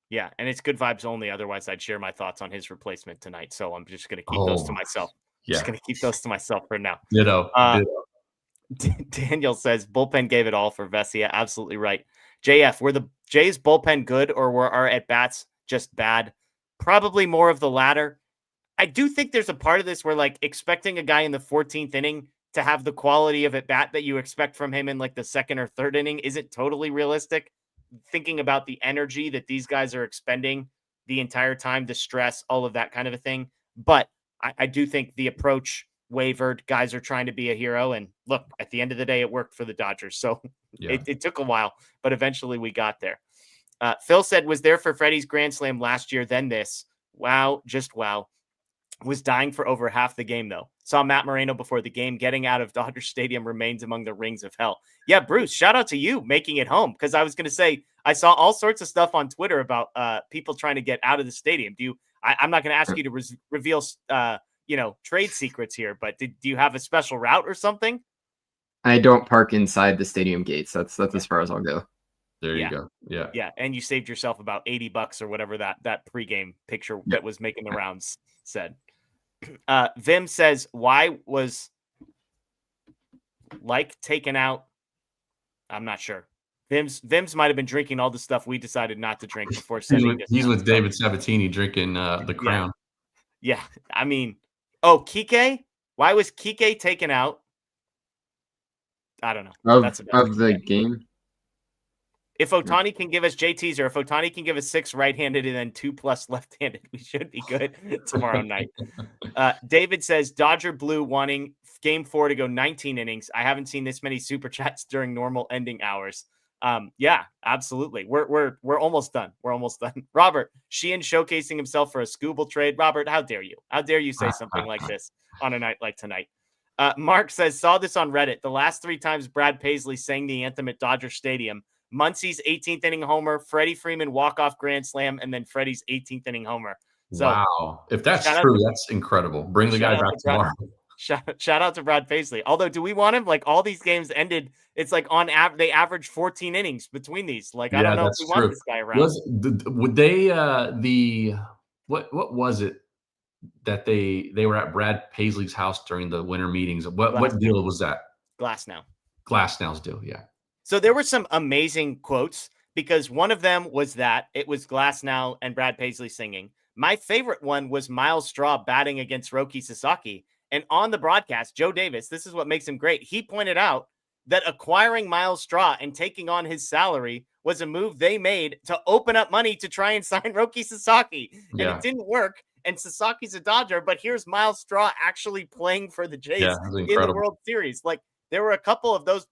Yeah, and it's good vibes only. Otherwise, I'd share my thoughts on his replacement tonight. So I'm just going to keep those to myself. Just going to keep those to myself for now. Ditto. Daniel says bullpen gave it all for Vesia. Absolutely right. JF, were the Jays bullpen good, or were our at-bats just bad? Probably more of the latter. I do think there's a part of this where, like, expecting a guy in the 14th inning to have the quality of at-bat that you expect from him in like the 2nd or 3rd inning isn't totally realistic. Thinking about the energy that these guys are expending the entire time, the stress, all of that kind of a thing. But I do think the approach wavered. Guys are trying to be a hero. And look, at the end of the day, it worked for the Dodgers. So it took a while, but eventually we got there. Phil said, was there for Freddie's Grand Slam last year, then this. Wow, just wow. Was dying for over half the game, though. Saw Matt Moreno before the game. Getting out of Dodger Stadium remains among the rings of hell. Yeah, Bruce, shout out to you making it home, because I was going to say I saw all sorts of stuff on Twitter about people trying to get out of the stadium. I'm not going to ask you to reveal trade secrets here, but do you have a special route or something? I don't park inside the stadium gates. That's as far as I'll go. There you go. Yeah. Yeah, and you saved yourself about $80 or whatever that pregame picture that was making the rounds said. Vim says, why was like taken out? I'm not sure. Vim's might have been drinking all the stuff we decided not to drink before sending this. He's with David Sabatini drinking the Crown. Yeah. I mean, Kike? Why was Kike taken out? I don't know. That's about Of the game. If Ohtani can give us JTs, or if Ohtani can give us 6 right-handed and then 2+ left-handed, we should be good tomorrow night. David says Dodger Blue wanting Game 4 to go 19 innings. I haven't seen this many super chats during normal ending hours. Yeah, absolutely. We're almost done. We're almost done. Robert Sheehan showcasing himself for a Scooble trade. Robert, how dare you? How dare you say something like this on a night like tonight? Mark says, saw this on Reddit. The last 3 times Brad Paisley sang the anthem at Dodger Stadium. Muncie's 18th inning homer, Freddie Freeman walk-off grand slam, and then Freddie's 18th inning homer. So, wow. If that's true, that's incredible. Bring the guy back tomorrow. Shout out to Brad Paisley. Although, do we want him? Like, all these games ended, it's like on average, they average 14 innings between these. Like, I don't know if we want this guy around. Would they, what was it that they were at Brad Paisley's house during the winter meetings? What deal was that? Glasnow's deal, yeah. So there were some amazing quotes, because one of them was that it was Glasnow and Brad Paisley singing. My favorite one was Miles Straw batting against Roki Sasaki. And on the broadcast, Joe Davis, this is what makes him great. He pointed out that acquiring Miles Straw and taking on his salary was a move they made to open up money to try and sign Roki Sasaki. And it didn't work. And Sasaki's a Dodger, but here's Miles Straw actually playing for the Jays in the World Series. Like, there were a couple of those.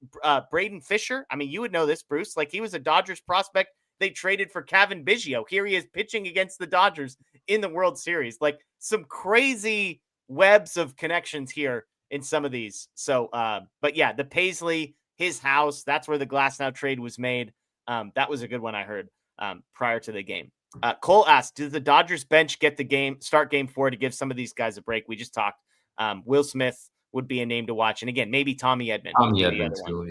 Braden Fisher, I mean, you would know this, Bruce. Like, he was a Dodgers prospect. They traded for Kevin Biggio. Here he is pitching against the Dodgers in the World Series. Like, some crazy webs of connections here in some of these. So, but yeah, the Paisley, his house, that's where the Glasnow trade was made. That was a good one I heard prior to the game. Cole asked, does the Dodgers bench get the start game 4 to give some of these guys a break? We just talked. Will Smith would be a name to watch. And again, maybe Tommy Edman. Tommy Edman too,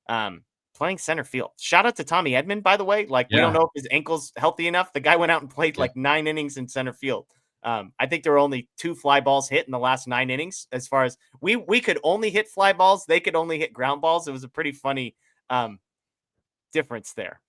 yeah. Playing center field. Shout out to Tommy Edman, by the way. Like, we don't know if his ankle's healthy enough. The guy went out and played like 9 innings in center field. I think there were only 2 fly balls hit in the last 9 innings. As far as we could only hit fly balls, they could only hit ground balls. It was a pretty funny difference there.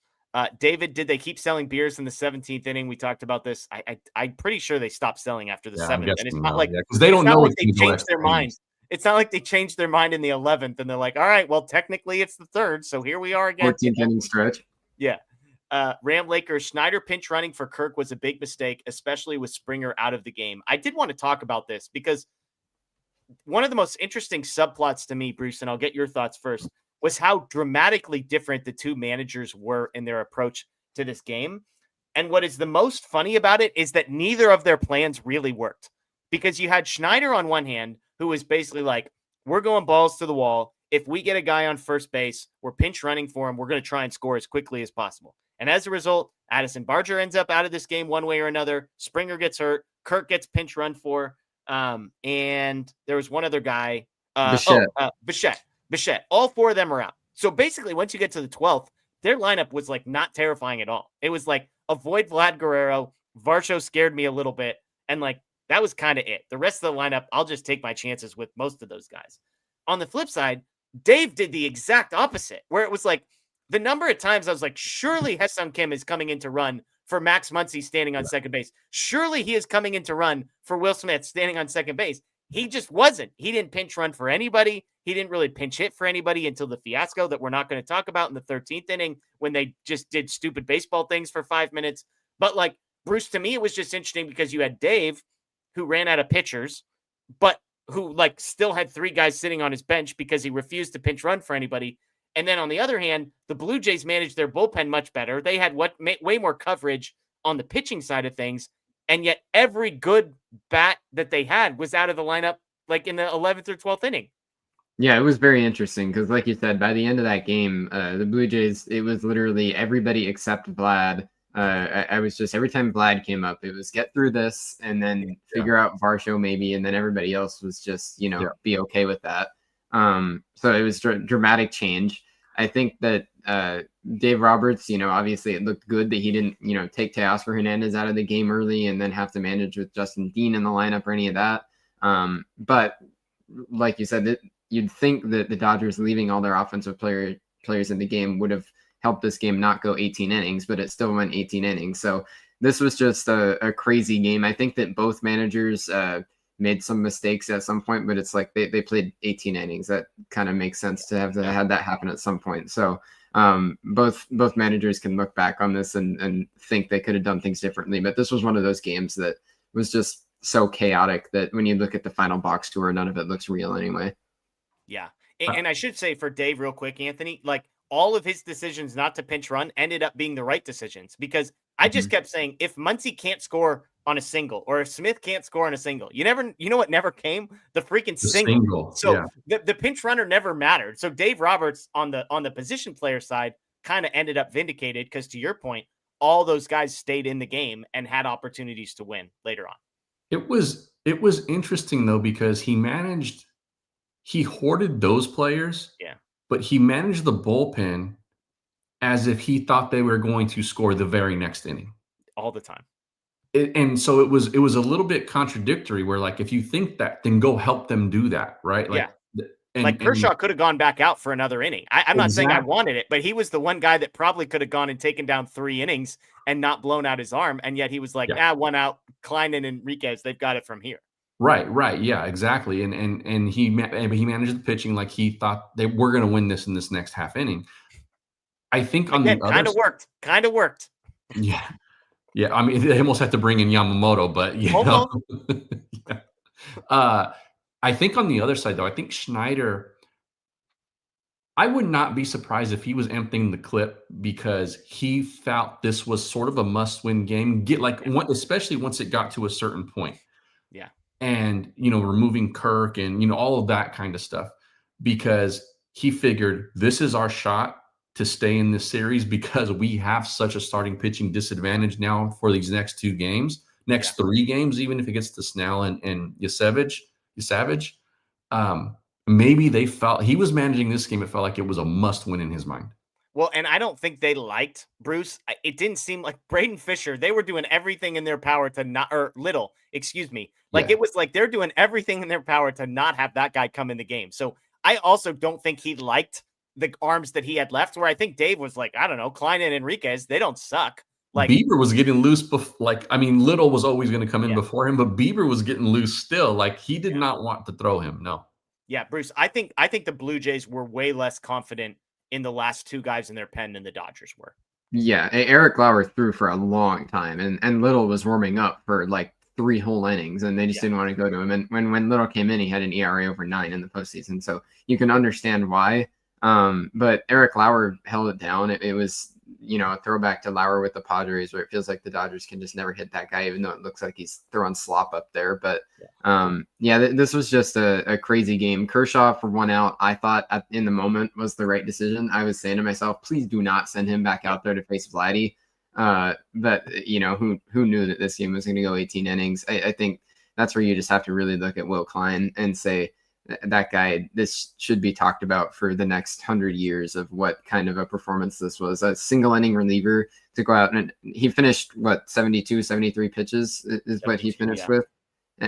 David, did they keep selling beers in the 17th inning? We talked about this. I'm pretty sure they stopped selling after the 7th. And it's not like because they don't know like they changed their mind. It's not like they changed their mind in the 11th and they're like, all right, well, technically it's the 3rd. So here we are again. 14th inning stretch. Yeah. Ram Lakers, Schneider pinch running for Kirk was a big mistake, especially with Springer out of the game. I did want to talk about this because one of the most interesting subplots to me, Bruce, and I'll get your thoughts first, was how dramatically different the 2 managers were in their approach to this game. And what is the most funny about it is that neither of their plans really worked, because you had Schneider on one hand, who was basically like, we're going balls to the wall. If we get a guy on first base, we're pinch running for him. We're going to try and score as quickly as possible. And as a result, Addison Barger ends up out of this game one way or another. Springer gets hurt. Kirk gets pinch run for. And there was one other guy. Bichette. All 4 of them are out. So basically, once you get to the 12th, their lineup was like not terrifying at all. It was like, avoid Vlad Guerrero. Varsho scared me a little bit. And like, that was kind of it. The rest of the lineup, I'll just take my chances with most of those guys. On the flip side, Dave did the exact opposite, where it was like the number of times I was like, surely Ha-Seong Kim is coming in to run for Max Muncy standing on second base. Surely he is coming in to run for Will Smith standing on second base. He just wasn't. He didn't pinch run for anybody. He didn't really pinch hit for anybody until the fiasco that we're not going to talk about in the 13th inning when they just did stupid baseball things for 5 minutes. But like, Bruce, to me, it was just interesting because you had Dave, who ran out of pitchers, but who like still had 3 guys sitting on his bench because he refused to pinch run for anybody. And then on the other hand, the Blue Jays managed their bullpen much better. They had way more coverage on the pitching side of things. And yet every good bat that they had was out of the lineup, like in the 11th or 12th inning. Yeah, it was very interesting because, like you said, by the end of that game, the Blue Jays, it was literally everybody except Vlad. I was just, every time Vlad came up, it was get through this and then figure out Varsho maybe, and then everybody else was just, be okay with that. So it was dramatic change. I think that Dave Roberts, obviously it looked good that he didn't, take Teoscar Hernandez out of the game early and then have to manage with Justin Dean in the lineup or any of that. But like you said, you'd think that the Dodgers leaving all their offensive players in the game would have helped this game not go 18 innings, but it still went 18 innings. So this was just a crazy game. I think that both managers made some mistakes at some point, but it's like they played 18 innings. That kind of makes sense to have had that happen at some point. So both managers can look back on this and think they could have done things differently. But this was one of those games that was just so chaotic that when you look at the final box score, none of it looks real anyway. Yeah. And I should say for Dave real quick, Anthony, like all of his decisions not to pinch run ended up being the right decisions, because I just kept saying, if Muncy can't score on a single, or if Smith can't score on a single, you know what never came? The freaking single. So the pinch runner never mattered. So Dave Roberts on the position player side kind of ended up vindicated, because to your point, all those guys stayed in the game and had opportunities to win later on. It was interesting though, because he hoarded those players. Yeah. But he managed the bullpen as if he thought they were going to score the very next inning. All the time. And so it was a little bit contradictory, where like, if you think that, then go help them do that, right? Like, like Kershaw could have gone back out for another inning. I'm not saying I wanted it, but he was the one guy that probably could have gone and taken down 3 innings and not blown out his arm. And yet he was like, 1 out, Klein and Enriquez, they've got it from here. Right. Yeah, exactly. And he managed the pitching like he thought they were going to win this in this next half inning. I think on the other kind of worked. Yeah. I mean, they almost had to bring in Yamamoto, but I think on the other side though, I think Schneider, I would not be surprised if he was emptying the clip, because he felt this was sort of a must-win game. Especially once it got to a certain point. Yeah. And, removing Kirk and, all of that kind of stuff, because he figured this is our shot to stay in this series, because we have such a starting pitching disadvantage now for these next 3 games, even if it gets to Snell and Yasavage. Maybe they felt he was managing this game. It felt like it was a must win in his mind. Well, and I don't think they liked Bruce. It didn't seem like Braden Fisher, they were doing everything in their power to not, or Little, excuse me. It was like they're doing everything in their power to not have that guy come in the game. So I also don't think he liked the arms that he had left, where I think Dave was like, I don't know, Klein and Enriquez, they don't suck. Like Bieber was getting loose. Little was always going to come in before him, but Bieber was getting loose still. Like he did not want to throw him. No. Yeah, Bruce, I think the Blue Jays were way less confident in the last 2 guys in their pen than the Dodgers were. Yeah, Eric Lauer threw for a long time, and Little was warming up for like 3 whole innings, and they just didn't want to go to him. And when Little came in, he had an ERA over 9 in the postseason, so you can understand why. But Eric Lauer held it down. It was, a throwback to Lauer with the Padres, where it feels like the Dodgers can just never hit that guy, even though it looks like he's throwing slop up there. But this was just a crazy game. Kershaw for 1 out, I thought in the moment was the right decision. I was saying to myself, please do not send him back out there to face Vladdy. But who knew that this game was going to go 18 innings? I think that's where you just have to really look at Will Klein and say, that guy, this should be talked about for the next 100 years of what kind of a performance this was. A single inning reliever to go out, and he finished 72, 73 pitches is what he finished with.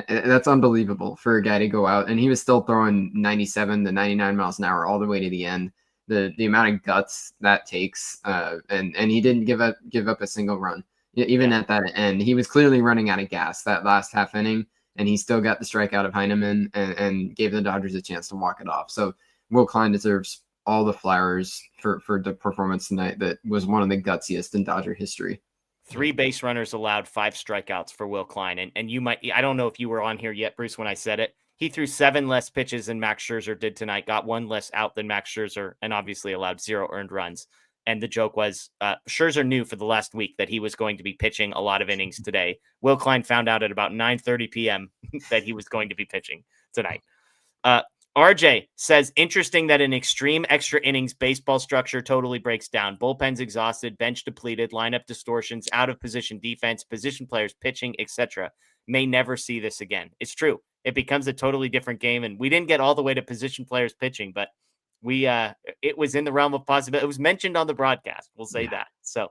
That's unbelievable for a guy to go out, and he was still throwing 97 to 99 miles an hour all the way to the end. The amount of guts that takes, and he didn't give up a single run. Even at that end, he was clearly running out of gas that last half inning. And he still got the strikeout of Heineman and gave the Dodgers a chance to walk it off. So Will Klein deserves all the flowers for the performance tonight. That was one of the gutsiest in Dodger history. 3 base runners allowed, 5 strikeouts for Will Klein. And you might, I don't know if you were on here yet, Bruce, when I said it. He threw 7 less pitches than Max Scherzer did tonight, got 1 less out than Max Scherzer, and obviously allowed 0 earned runs. And the joke was Scherzer knew for the last week that he was going to be pitching a lot of innings today. Will Klein found out at about 9:30 p.m. that he was going to be pitching tonight. RJ says, interesting that an extreme extra innings baseball structure totally breaks down. Bullpen's exhausted, bench depleted, lineup distortions, out of position defense, position players pitching, etc. May never see this again. It's true. It becomes a totally different game. And we didn't get all the way to position players pitching, but it was in the realm of possibility. It was mentioned on the broadcast. We'll say that. So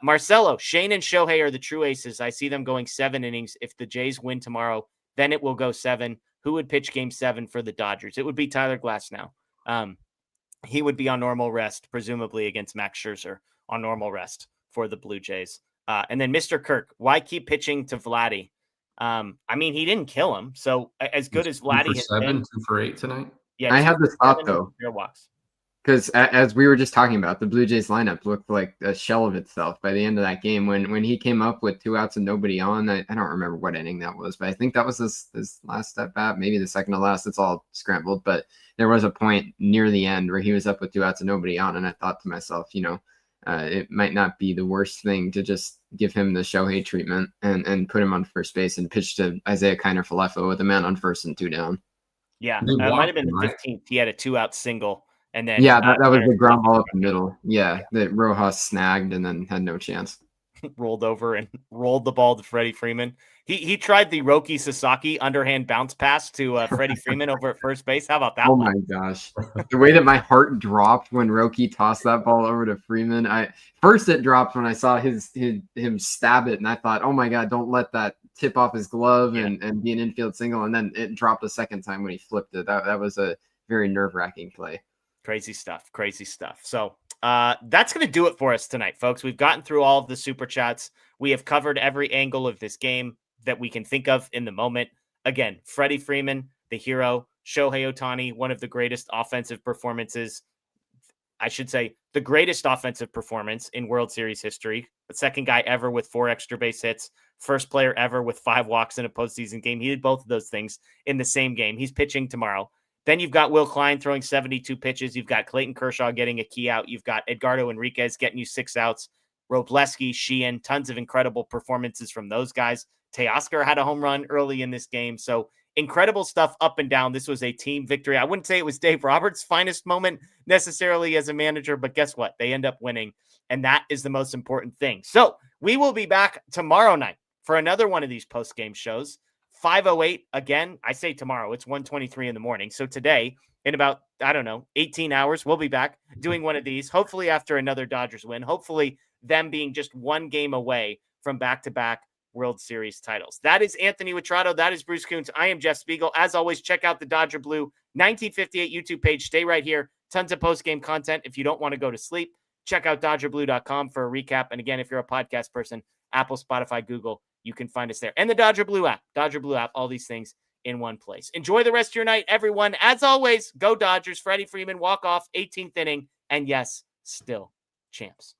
Marcelo, Shane and Shohei are the true aces. I see them going 7 innings. If the Jays win tomorrow, then it will go 7. Who would pitch game 7 for the Dodgers? It would be Tyler Glasnow. He would be on normal rest, presumably against Max Scherzer on normal rest for the Blue Jays. And then Mr. Kirk, why keep pitching to Vladdy? I mean, he didn't kill him. So as good as Vladdy has been, 2 for 8 tonight. yeah, I 2 had for this thought 7, though, 0 walks. because as we were just talking about, the Blue Jays lineup looked like a shell of itself by the end of that game. When he came up with 2 outs and nobody on, I don't remember what inning that was, but I think that was his last at bat, maybe the second to last. It's all scrambled, but there was a point near the end where he was up with 2 outs and nobody on, and I thought to myself, it might not be the worst thing to just give him the Shohei treatment and put him on first base and pitch to Isaiah Kiner-Falefa with a man on first and 2 down. Yeah, They it might have walked been him, the right? 15th. He had a 2-out single, and then Yeah, that was the Kiner ground ball up the middle. Yeah, that Rojas snagged and then had no chance. rolled over and rolled the ball to Freddie Freeman. He tried the Roki Sasaki underhand bounce pass to Freddie Freeman over at first base. How about that? Oh one? my gosh. The way that my heart dropped when Roki tossed that ball over to Freeman. First it dropped when I saw him stab it, and I thought, oh my God, don't let that tip off his glove and be an infield single. And then it dropped a second time when he flipped it. That was a very nerve-wracking play. Crazy stuff. So that's going to do it for us tonight, folks. We've gotten through all of the super chats. We have covered every angle of this game that we can think of in the moment. Again, Freddie Freeman, the hero, Shohei Ohtani, one of the greatest offensive performances. I should say the greatest offensive performance in World Series history. The second guy ever with 4 extra base hits. First player ever with 5 walks in a postseason game. He did both of those things in the same game. He's pitching tomorrow. Then you've got Will Klein throwing 72 pitches. You've got Clayton Kershaw getting a key out. You've got Edgardo Enriquez getting you 6 outs. Robleski, Sheehan, tons of incredible performances from those guys. Teoscar had a home run early in this game. So incredible stuff up and down. This was a team victory. I wouldn't say it was Dave Roberts' finest moment necessarily as a manager, but guess what? They end up winning, and that is the most important thing. So we will be back tomorrow night for another one of these post-game shows. 5:08 again. I say tomorrow. It's 1:23 in the morning. So today, in about, 18 hours, we'll be back doing one of these, hopefully after another Dodgers win, hopefully them being just one game away from back-to-back World Series titles. That is Anthony Witrado. That is Bruce Kuntz. I am Jeff Spiegel. As always, check out the Dodger Blue 1958 YouTube page. Stay right here. Tons of post-game content. If you don't want to go to sleep, check out DodgerBlue.com for a recap. And again, if you're a podcast person, Apple, Spotify, Google, you can find us there. And the Dodger Blue app, all these things in one place. Enjoy the rest of your night, everyone. As always, go Dodgers. Freddie Freeman, walk off, 18th inning. And yes, still champs.